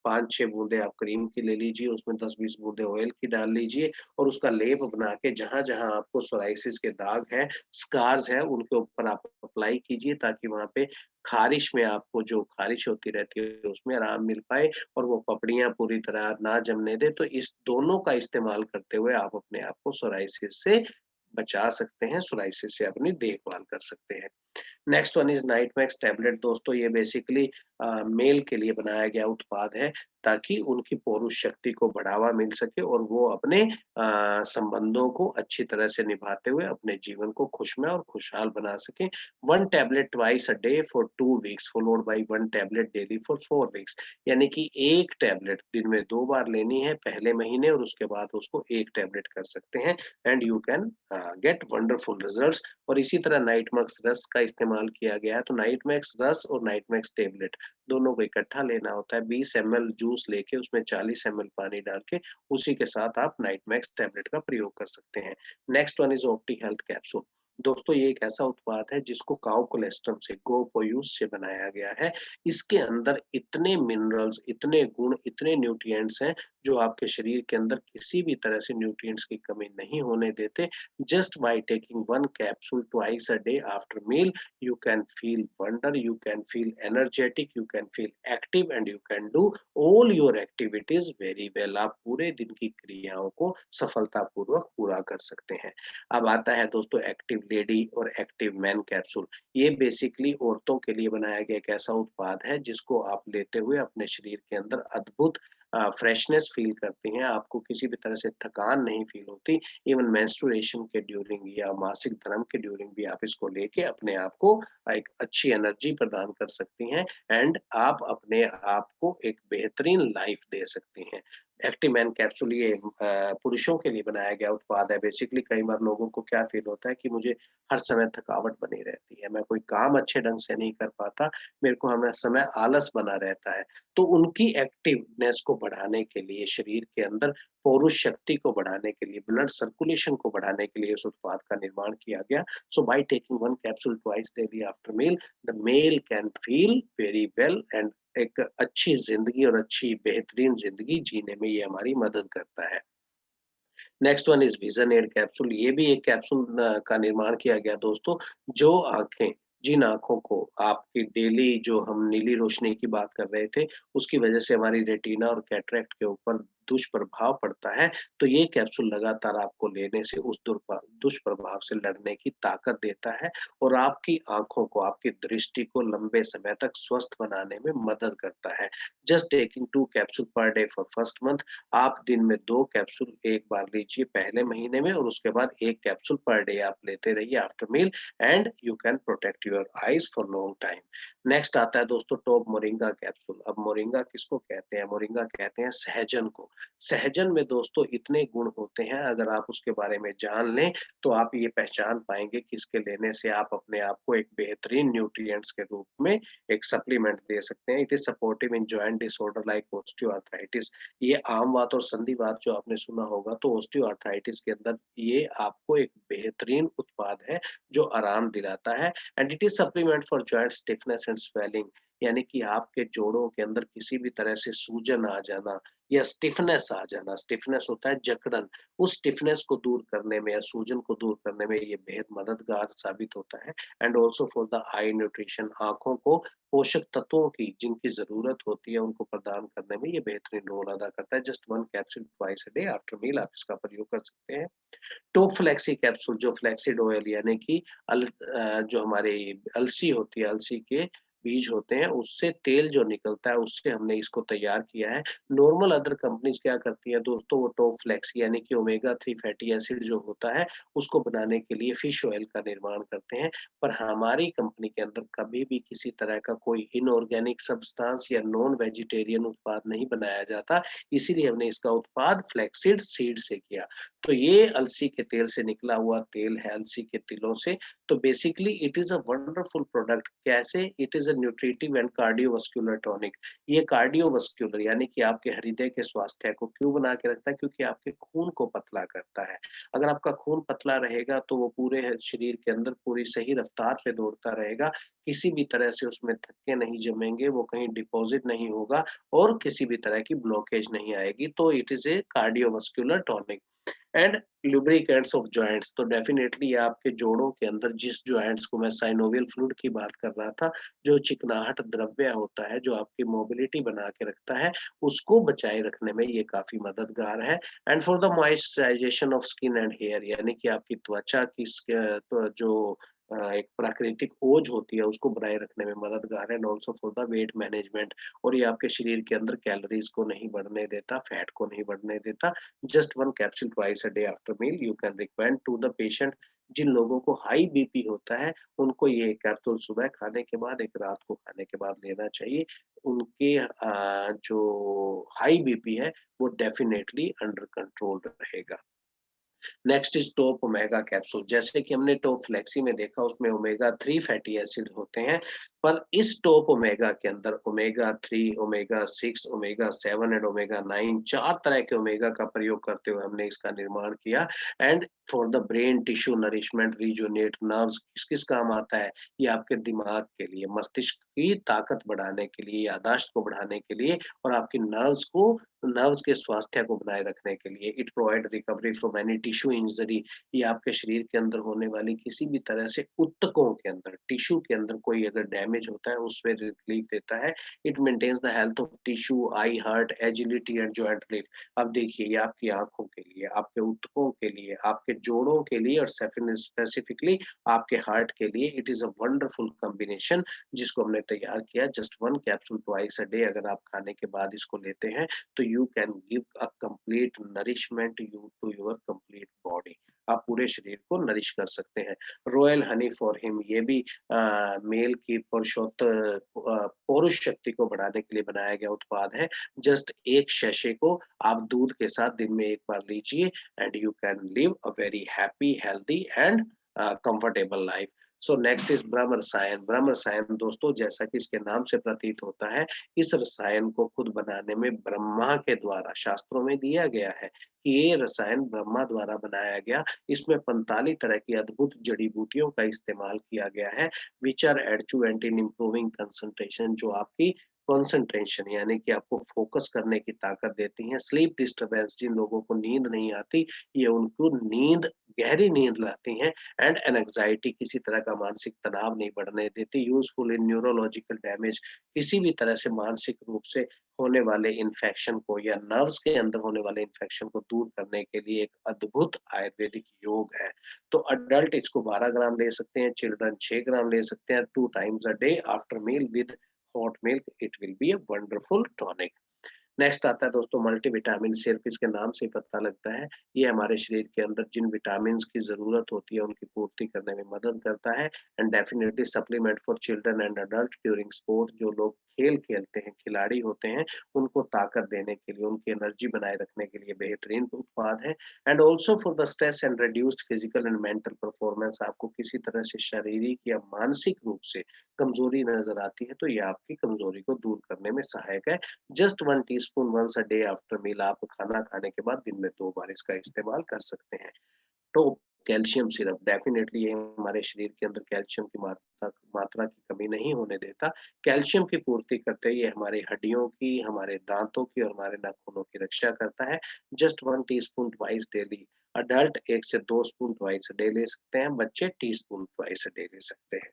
5-6 बूँदें आप क्रीम की ले लीजिए, उसमें 10-20 बूँदें ऑयल की डाल लीजिए, और उसका लेप बना के जहाँ-जहाँ आपको सोराइसिस के दाग हैं, स्कार्स हैं, उनके ऊपर आप अप्लाई कीजिए, ताकि वहाँ पे ख़ारिश में, आपको जो ख़ारिश होती रहती है उसमें आराम मिल पाए, और वो पपड़ियाँ पूरी तरह ना जमने दें। तो इस दोनों का इस्तेमाल करते हुए आप अपने आप को सोराइसिस से बचा सकते हैं, सोराइसिस से अपनी देखभाल कर सकते हैं। Next one is night max tablet. दोस्तों, ये बेसिकली मेल के लिए बनाया गया उत्पाद है, ताकि उनकी पौरुष शक्ति को बढ़ावा मिल सके, और वो अपने संबंधों को अच्छी तरह से निभाते हुए अपने जीवन को खुशमय और खुशहाल बना सकें। 1 tablet twice a day for 2 weeks followed by 1 tablet daily for 4 weeks. यानी कि 1 टैबलेट दिन में 2 बार लेनी है पहले महीने, और उसके बाद उसको 1 टैबलेट कर सकते हैं, and you can get wonderful results. और इसी तरह नाइटमैक्स रस का इस्तेमाल किया गया है। तो नाइटमैक्स रस और नाइटमैक्स टैबलेट दोनों को इकट्ठा लेना होता है। 20 एमएल जूस लेके उसमें 40 एमएल पानी डाल के उसी के साथ आप नाइटमैक्स टैबलेट का प्रयोग कर सकते हैं। Next one is Opti health capsule. दोस्तों ये एक ऐसा उत्पाद है जिसको काऊ कोलेस्ट्रम से गोपोयूस से बनाया गया है। इसके अंदर इतने मिनरल्स, इतने गुण, इतने न्यूट्रिएंट्स हैं जो आपके शरीर के अंदर किसी भी तरह से न्यूट्रिएंट्स की कमी नहीं होने देते। Just by taking 1 capsule twice a day after meal, you can feel wonder, you can feel energetic, you can feel active and you can do all your activities very well। आप पूरे दिन की क्रियाओं को सफलतापूर्वक पूरा कर सकते हैं। अब आता है दोस्तों एक्टिव लेडी और एक्टिव मैन कैप्सूल। ये बेसिकली औरतों के लिए बनाया गया एक ऐसा उत्पाद है जिसको आप लेते हुए अपने शरीर के अंदर अद्भुत फ्रेशनेस फील करती हैं। आपको किसी भी तरह से थकान नहीं फील होती। इवन मेंस्ट्रुएशन के ड्यूरिंग या मासिक धर्म के ड्यूरिंग भी आप इसको लेके अपने आप को एक अच्छी एनर्जी प्रदान कर सकती हैं एंड आप अपने आप को एक बेहतरीन लाइफ दे सकती हैं। एक्टिव मैन कैप्सूल ये पुरुषों के लिए बनाया गया उत्पाद है। बेसिकली कई बार लोगों को क्या फ़ील होता है कि मुझे हर समय थकावट बनी रहती है, मैं कोई काम अच्छे ढंग से नहीं कर पाता, मेरे को हमें समय आलस बना रहता है। तो उनकी एक्टिवनेस को बढ़ाने के लिए, शरीर के अंदर पौरुष शक्ति को बढ़ाने के लिए, ब्लड सर्कुलेशन को बढ़ाने के लिए इस उत्पाद का निर्माण किया गया। So by taking 1 capsule twice daily after meal, the male can feel very well and एक अच्छी ज़िंदगी और अच्छी बेहतरीन ज़िंदगी जीने में ये हमारी मदद करता है। Next one is vision aid capsule. ये भी एक कैप्सूल का निर्माण किया गया दोस्तों, जो आँखें जिन आँखों को आपकी डेली जो हम नीली रोशनी की बात कर रहे थे, उसकी वज़ह से हमारी रेटिना और कैटरैक्ट के ऊपर दुष्प्रभाव पड़ता है, तो ये कैप्सूल लगातार आपको लेने से उस दुष्प्रभाव से लड़ने की ताकत देता है और आपकी आँखों को, आपकी दृष्टि को लंबे समय तक स्वस्थ बनाने में मदद करता है। Just taking 2 capsule per day for first month, आप दिन में 2 कैप्सूल एक बार लीजिए पहले महीने में और उसके बाद 1 कैप्सूल पर डे आप लेते रहिए after meal and you can protect your eyes for long time. Next आता है दोस्तों टॉप मोरिंगा कैप्सूल। अब मोरिंगा किसको कहते हैं? मोरिंगा कहते हैं सहजन को। सहजन में दोस्तों इतने गुण होते हैं, अगर आप उसके बारे में जान लें, तो आप ये पहचान पाएँगे कि इसके लेने से आप अपने आप को एक बेहतरीन न्यूट्रिएंट्स के रूप में एक सप्लीमेंट दे सकते हैं। It is supportive in joint disorder like osteoarthritis. ये आमवात और संधिवात जो आपने सुना होगा, तो ऑस्टियोआर्थराइटिस के अंदर ये आपको एक बेहतरीन उत्पाद है जो आराम दिलाता है and it is supplement for joint stiffness and swelling. यानी कि आपके जोड़ों के अंदर किसी भी तरह से सूजन आ जाना या स्टिफनेस आ जाना, स्टिफनेस होता है जकड़न, उस स्टिफनेस को दूर करने में या सूजन को दूर करने में ये बेहद मददगार साबित होता है and also for the I nutrition, आँखों को पोषक तत्वों की जिनकी ज़रूरत होती है उनको प्रदान करने में ये बेहतरीन रोल अदा करता है। Just 1 capsule twice a day after meal आप इसका प्रयोग कर सकते हैं। टोफ्लेक्सी कैप्सूल जो फ्लैक्सीड ऑयल यानी कि जो हमारी अलसी होती है, अलसी के बीज होते हैं, उससे तेल जो निकलता है, उससे हमने इसको तैयार किया है। नॉर्मल अदर कंपनीज़ क्या करती हैं दोस्तों, वो टोफ्लेक्सी यानी कि ओमेगा 3 फैटी एसिड जो होता है, उसको बनाने के लिए फिश ऑयल का निर्माण करते हैं। पर हमारी कंपनी के अंदर कभी भी किसी तरह का कोई इनऑर्गेनिक सब्सटेंस या नॉन वेजिटेरियन उत्पाद नहीं बनाया जाता, इसीलिए हमने इसका उत्पाद फ्लैक्सीड सीड से किया। तो ये अलसी के तेल से निकला हुआ तेल है, अलसी के तिलों से। तो basically it is a wonderful product. कैसे? It is a nutritive and cardiovascular tonic. ये कार्डियोवास्कुलर यानी कि आपके हृदय के स्वास्थ्य को क्यों बना के रखता है? क्योंकि आपके खून को पतला करता है। अगर आपका खून पतला रहेगा तो वो पूरे शरीर के अंदर पूरी सही रफ्तार पे दौड़ता रहेगा। किसी भी तरह से उसमें थक्के नहीं जमेंगे, वो कहीं डिपॉज़िट नहीं होगा और किसी भी तरह की ब्लॉकेज नहीं आएगी। तो it is a cardiovascular tonic. And lubricants of joints, तो डेफिनेटली आपके जोड़ों के अंदर जिस जॉइंट्स को मैं साइनोवियल फ्लूइड की बात कर रहा था, जो चिकनाहट द्रव्य होता है, जो आपकी मोबिलिटी बना के रखता है, उसको बचाए रखने में ये काफ़ी मददगार है। And for the moisturisation of skin and hair यानी कि आपकी त्वचा की तो जो एक प्राकृतिक ओज होती है, उसको बनाए रखने में मददगार है and also for the weight management, और ये आपके शरीर के अंदर कैलोरीज़ को नहीं बढ़ने देता, फैट को नहीं बढ़ने देता। Just 1 capsule twice a day after meal you can recommend to the patient. जिन लोगों को हाई बीपी होता है, उनको ये कैप्सूल सुबह खाने के बाद, एक रात को खाने के बाद लेना चाहिए। उनके जो हाई बीपी है, वो डेफिनिटली अंडर कंट्रोल रहेगा। Next is top omega capsule. जैसे कि हमने टॉप फ्लेक्सी में देखा, उसमें ओमेगा 3 फैटी एसिड होते हैं। पर इस टॉप ओमेगा के अंदर omega 3, omega 6, omega 7 and omega 9 4 तरह के ओमेगा का प्रयोग करते हुए हमने इसका निर्माण किया। And for the brain tissue nourishment, rejuvenate nerves किस-किस काम आता है? ये आपके दिमाग के लिए, मस्तिष्क की ताकत बढ़ाने के लिए, याददाश्त को बढ़ाने के लिए और आपकी नर्व्स के स्वास्थ्य को बनाए रखने के लिए। It provide recovery from any tissue injury, ये आपके शरीर के अंदर होने वाली किसी भी तरह से ऊतकों के अंदर, टिश्यू के अंदर कोई अगर डैमेज होता है, उसपे रिलीफ देता है। It maintains the health of tissue, eye, heart, agility and joint relief. अब देखिए, ये आपकी आँखों के लिए, आपके ऊतकों के लिए, आपके जोड़ों के लिए और स्पेसिफिकली आपके हार्ट के लिए it is a wonderful combination जिसको हमने तैयार किया। Just 1 capsule twice a day अगर आप खाने के बाद इसको लेते हैं, तो you can give a complete nourishment you to your complete body. आप पूरे शरीर को नरिश कर सकते हैं। रॉयल हनी फॉर हिम, ये भी मेल की पौरुष शक्ति को बढ़ाने के लिए बनाया गया उत्पाद है। जस्ट 1 सैशे को आप दूध के साथ दिन में 1 बार लीजिए and you can live a very happy, healthy and comfortable life. So next is ब्रह्म रसायन। ब्रह्म रसायन दोस्तों, जैसा कि इसके नाम से प्रतीत होता है, इस रसायन को खुद बनाने में ब्रह्मा के द्वारा शास्त्रों में दिया गया है कि ये रसायन ब्रह्मा द्वारा बनाया गया। इसमें 45 तरह की अद्भुत जड़ी-बूटियों का इस्तेमाल किया गया है, which are adjuvant in improving concentration, जो आपकी कंसंट्रेशन यानी कि आपको फोकस करने की ताकत देती हैं। स्लीप डिस्टर्बेंस, जिन लोगों को नींद नहीं आती, ये उनको गहरी नींद लाती हैं। एंड एंग्जायटी, किसी तरह का मानसिक तनाव नहीं बढ़ने देती। यूज़फुल इन न्यूरोलॉजिकल डैमेज, किसी भी तरह से मानसिक रूप से होने वाले इन्फेक्शन को या नर्व्स के अंदर होने वाले इन्फेक्शन को दूर करने के लिए एक अद्भुत आयुर्वेदिक योग है। तो अडल्ट इसको 12 ग्राम ले सकते हैं, चिल्ड्रन 6 ग्राम ले सकते हैं 2 times a day after meal with hot milk. It will be a wonderful tonic. Next आता है दोस्तों मल्टीविटामिन, सिर्फ इसके नाम से ही पता लगता है। ये हमारे शरीर के अंदर जिन विटामिन्स की ज़रूरत होती है, उनकी पूर्ति करने में मदद करता है। And definitely supplement for children and adult during sports, जो लोग खेल खेलते हैं, खिलाड़ी होते हैं, उनको ताकत देने के लिए, उनकी एनर्जी बनाए रखने के लिए बेहतरीन उत्पाद है। And also for the stress and reduced physical and mental performance, आपको किसी तरह से शारीरिक या मानसिक रूप से कमज़ोरी नज़र आती है, तो ये आपकी कमज़ोरी को दूर करने में सहायक है। Just 1 teaspoon once a day after meal, आप खाना खाने के बाद दिन में 2 बार इसका इस्तेमाल कर सकते हैं। तो कैल्शियम सिरप, डेफिनिटली ये हमारे शरीर के अंदर कैल्शियम की मात्रा की कमी नहीं होने देता। कैल्शियम की पूर्ति करते हुए ये हमारी हड्डियों की, हमारे दाँतों की और हमारे नाखूनों की रक्षा करता है। Just 1 teaspoon twice daily. Adult 1 से 2 स्पून ट्वाइस अ डे ले सकते हैं, बच्चे टीस्पून ट्वाइस अ डे ले सकते हैं।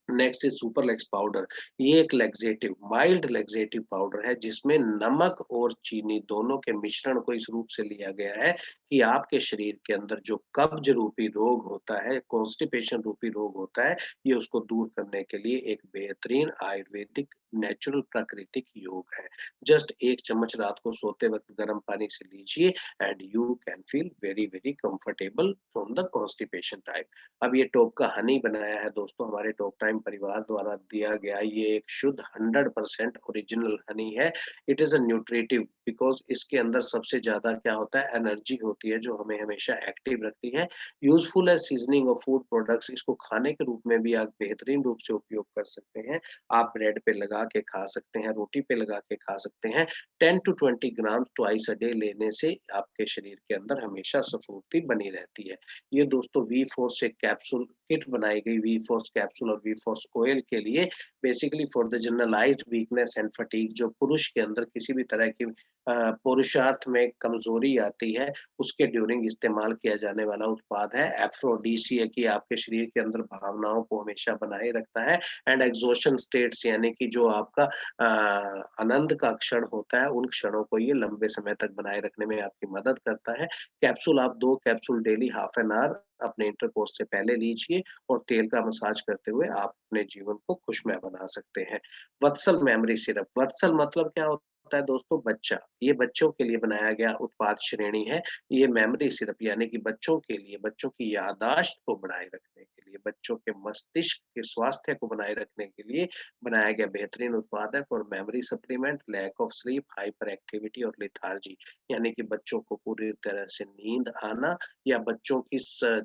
Next is Superlax powder. ये एक लैक्सेटिव, माइल्ड लैक्सेटिव पाउडर है जिसमें नमक और चीनी दोनों के मिश्रण को इस रूप से लिया गया है कि आपके शरीर के अंदर जो कब्ज रूपी रोग होता है, कॉन्स्टिपेशन रूपी रोग होता है, ये उसको दूर करने के लिए एक बेहतरीन आयुर्वेदिक नेचुरल प्राकृतिक योग है। जस्ट 1 चम्मच रात को सोते वक्त गर्म पानी से लीजिए and you can feel very very comfortable from the constipation type. अब ये टॉप का हनी बनाया है दोस्तों हमारे टॉप टाइम परिवार द्वारा दिया गया, ये एक शुद्ध 100% ओरिजिनल हनी है। It is a nutritive because इसके अंदर सबसे ज़्यादा क्या होता है, एनर्जी होती है जो हमें हमेशा एक्टिव रखती है। यूज़फुल है सीज़निंग ऑफ फूड प्रोडक्ट्स, इसको खाने के रूप में भी आप बेहतरीन रूप से उपयोग कर सकते हैं। आप ब्रेड पे लगा के खा सकते हैं, रोटी पे लगा के खा सकते हैं। 10 to 20 gram twice a day लेने से आपके शरीर के अंदर हमेशा स्फूर्ति बनी रहती है। ये दोस्तों वी फोर्स एक कैप्सूल किट बनाई गई, वी फोर्स कैप्सूल और वी फोर्स ऑयल के लिए, basically for the generalised weakness and fatigue, जो पुरुष के अंदर किसी भी तरह की पुरुषार्थ में कमजोरी आती है, उसके ड्यूरिंग इस्तेमाल किया जाने वाला उत्पाद है। एफ्रोडीसिया की आपके शरीर के अंदर भावनाओं को हमेशा बनाए रखता है। एंड एग्जॉशन स्टेट्स यानी कि जो आपका आनंद का क्षण होता है, उन क्षणों को ये लंबे समय तक बनाए रखने में आपकी मदद करता है। कैप्सूल आप 2 capsule daily half an hour अपने इंटरकोर्स से पहले लीजिए और तेल का मसाज करते हुए आप अपने जीवन को खुशमय बना सकते हैं। वत्सल मेमोरी सिरप, वत्सल मतलब क्या होता है दोस्तों, बच्चा। ये बच्चों के लिए बनाया गया उत्पाद श्रेणी है। ये मेमोरी सिरप यानी कि बच्चों के लिए, बच्चों की याददाश्त को बढ़ाए रखने के लिए, बच्चों के मस्तिष्क के स्वास्थ्य को बनाए रखने के लिए बनाया गया बेहतरीन उत्पाद है for memory supplement, lack of sleep, hyper activity और लेथार्जी। यानी कि बच्चों को पूरी तरह से नींद आना या बच्चों की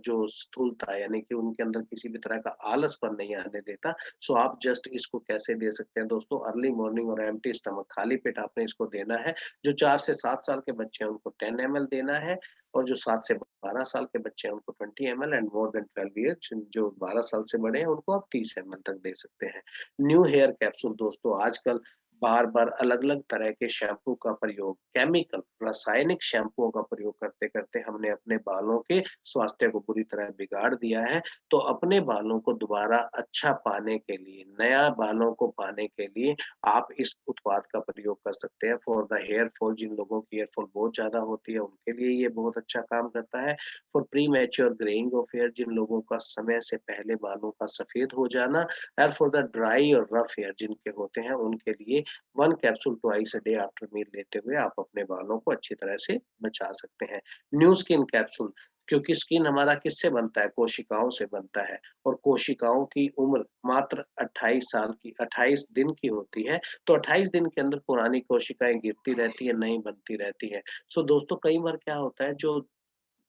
जो स्थूलता यानी कि उनके अंदर किसी भी तरह का आलसपन नहीं आने देता। सो आप जस्ट इसको कैसे दे सकते हैं दोस्तों, अर्ली मॉर्निंग और एम्प्टी स्टमक, खाली पेट आपने इसको देना है। जो 4 से 7 साल के बच्चे हैं उनको 10 ml देना है और जो 7 से 12 साल के बच्चे हैं उनको 20 ml and more than 12 years जो 12 साल से बड़े हैं उनको आप 30 ml तक दे सकते हैं। न्यू हेयर कैप्सूल दोस्तों, आजकल बार-बार अलग-अलग तरह के शैम्पू का प्रयोग, केमिकल रासायनिक शैम्पूओं का प्रयोग करते-करते हमने अपने बालों के स्वास्थ्य को पूरी तरह बिगाड़ दिया है। तो अपने बालों को दोबारा अच्छा पाने के लिए, नया बालों को पाने के लिए आप इस उत्पाद का प्रयोग कर सकते हैं फॉर द हेयर फॉल। जिन लोगों की हेयर फॉल बहुत ज़्यादा होती है उनके लिए ये बहुत अच्छा काम करता है। For premature greying of hair, जिन लोगों का समय से पहले बालों का सफ़ेद हो जाना, एंड फॉर द ड्राई और रफ हेयर जिनके होते हैं उनके लिए 1 capsule twice a day after meal लेते हुए आप अपने बालों को अच्छी तरह से बचा सकते हैं। न्यू स्किन कैप्सूल, क्योंकि स्किन हमारा किससे बनता है? कोशिकाओं से बनता है और कोशिकाओं की उम्र मात्र 28 साल की 28 दिन की होती है। तो 28 दिन के अंदर पुरानी कोशिकाएँ गिरती रहती है, नई बनती रहती है। सो दोस्तों कई बार क्या होता है, जो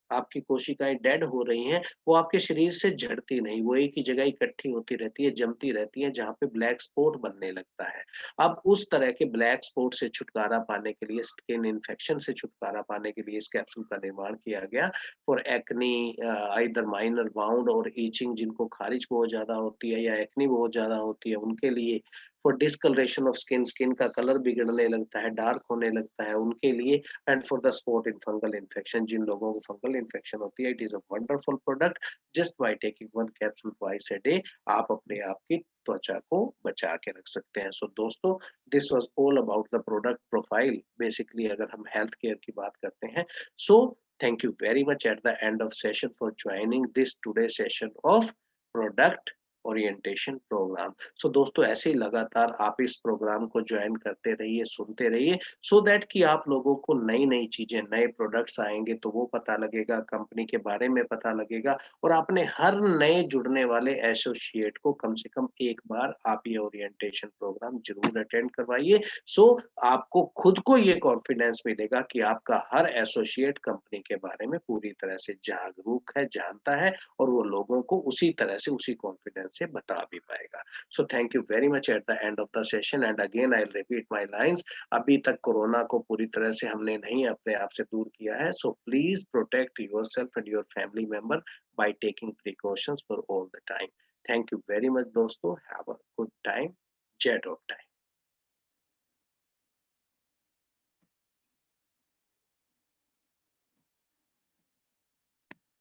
आपकी कोशिकाएँ डेड हो रही हैं, वो आपके शरीर से झड़ती नहीं, वो एक ही जगह इकट्ठी होती रहती है, जमती रहती है, जहाँ पे ब्लैक स्पॉट बनने लगता है। अब उस तरह के ब्लैक स्पॉट से छुटकारा पाने के लिए, स्किन इन्फेक्शन से छुटकारा पाने के लिए इस कैप्सूल का निर्माण किया गया for acne, either minor bound और इचिंग, जिनको ख़ारिश बहुत ज़्यादा होती है या एक्ने बहुत ज़्यादा होती है, उनके लिए for discolouration of skin, skin का कलर बिगड़ने लगता है, डार्क होने लगता है, उनके लिए and for the spot in fungal infection, जिन लोगों को फंगल इन्फेक्शन होती है, it is a wonderful product. Just by taking 1 capsule twice a day आप अपने आप की त्वचा को बचा के रख सकते हैं। सो दोस्तों, this was all about the product profile. Basically अगर हम हेल्थ केयर की बात करते हैं, so thank you very much at the end of session for joining this today session of product orientation programme. So दोस्तों ऐसे ही लगातार आप इस प्रोग्राम को ज्वाइन करते रहिए, सुनते रहिए, सो दैट कि आप लोगों को नई-नई चीज़ें, नए प्रोडक्ट्स आएँगे तो वो पता लगेगा, कंपनी के बारे में पता लगेगा और आपने हर नए जुड़ने वाले एसोसिएट को कम से कम एक बार आप ये ओरिएंटेशन प्रोग्राम ज़रूर अटेंड करवाइए। सो आपको खुद को ये कॉन्फिडेंस मिलेगा कि आपका हर एसोसिएट कंपनी के बारे में पूरी तरह से जागरूक है, जानता है और वो लोगों को उसी तरह से, उसी कॉन्फिडेंस से बता भी पाएगा। सो thank you very much at the end of the session and again I will repeat my lines. अभी तक कोरोना को पूरी तरह से हमने नहीं अपने आप से दूर किया है। So please protect yourself and your family member by taking precautions for all the time. Thank you very much दोस्तों। Have a good time. जय डॉग टाइम।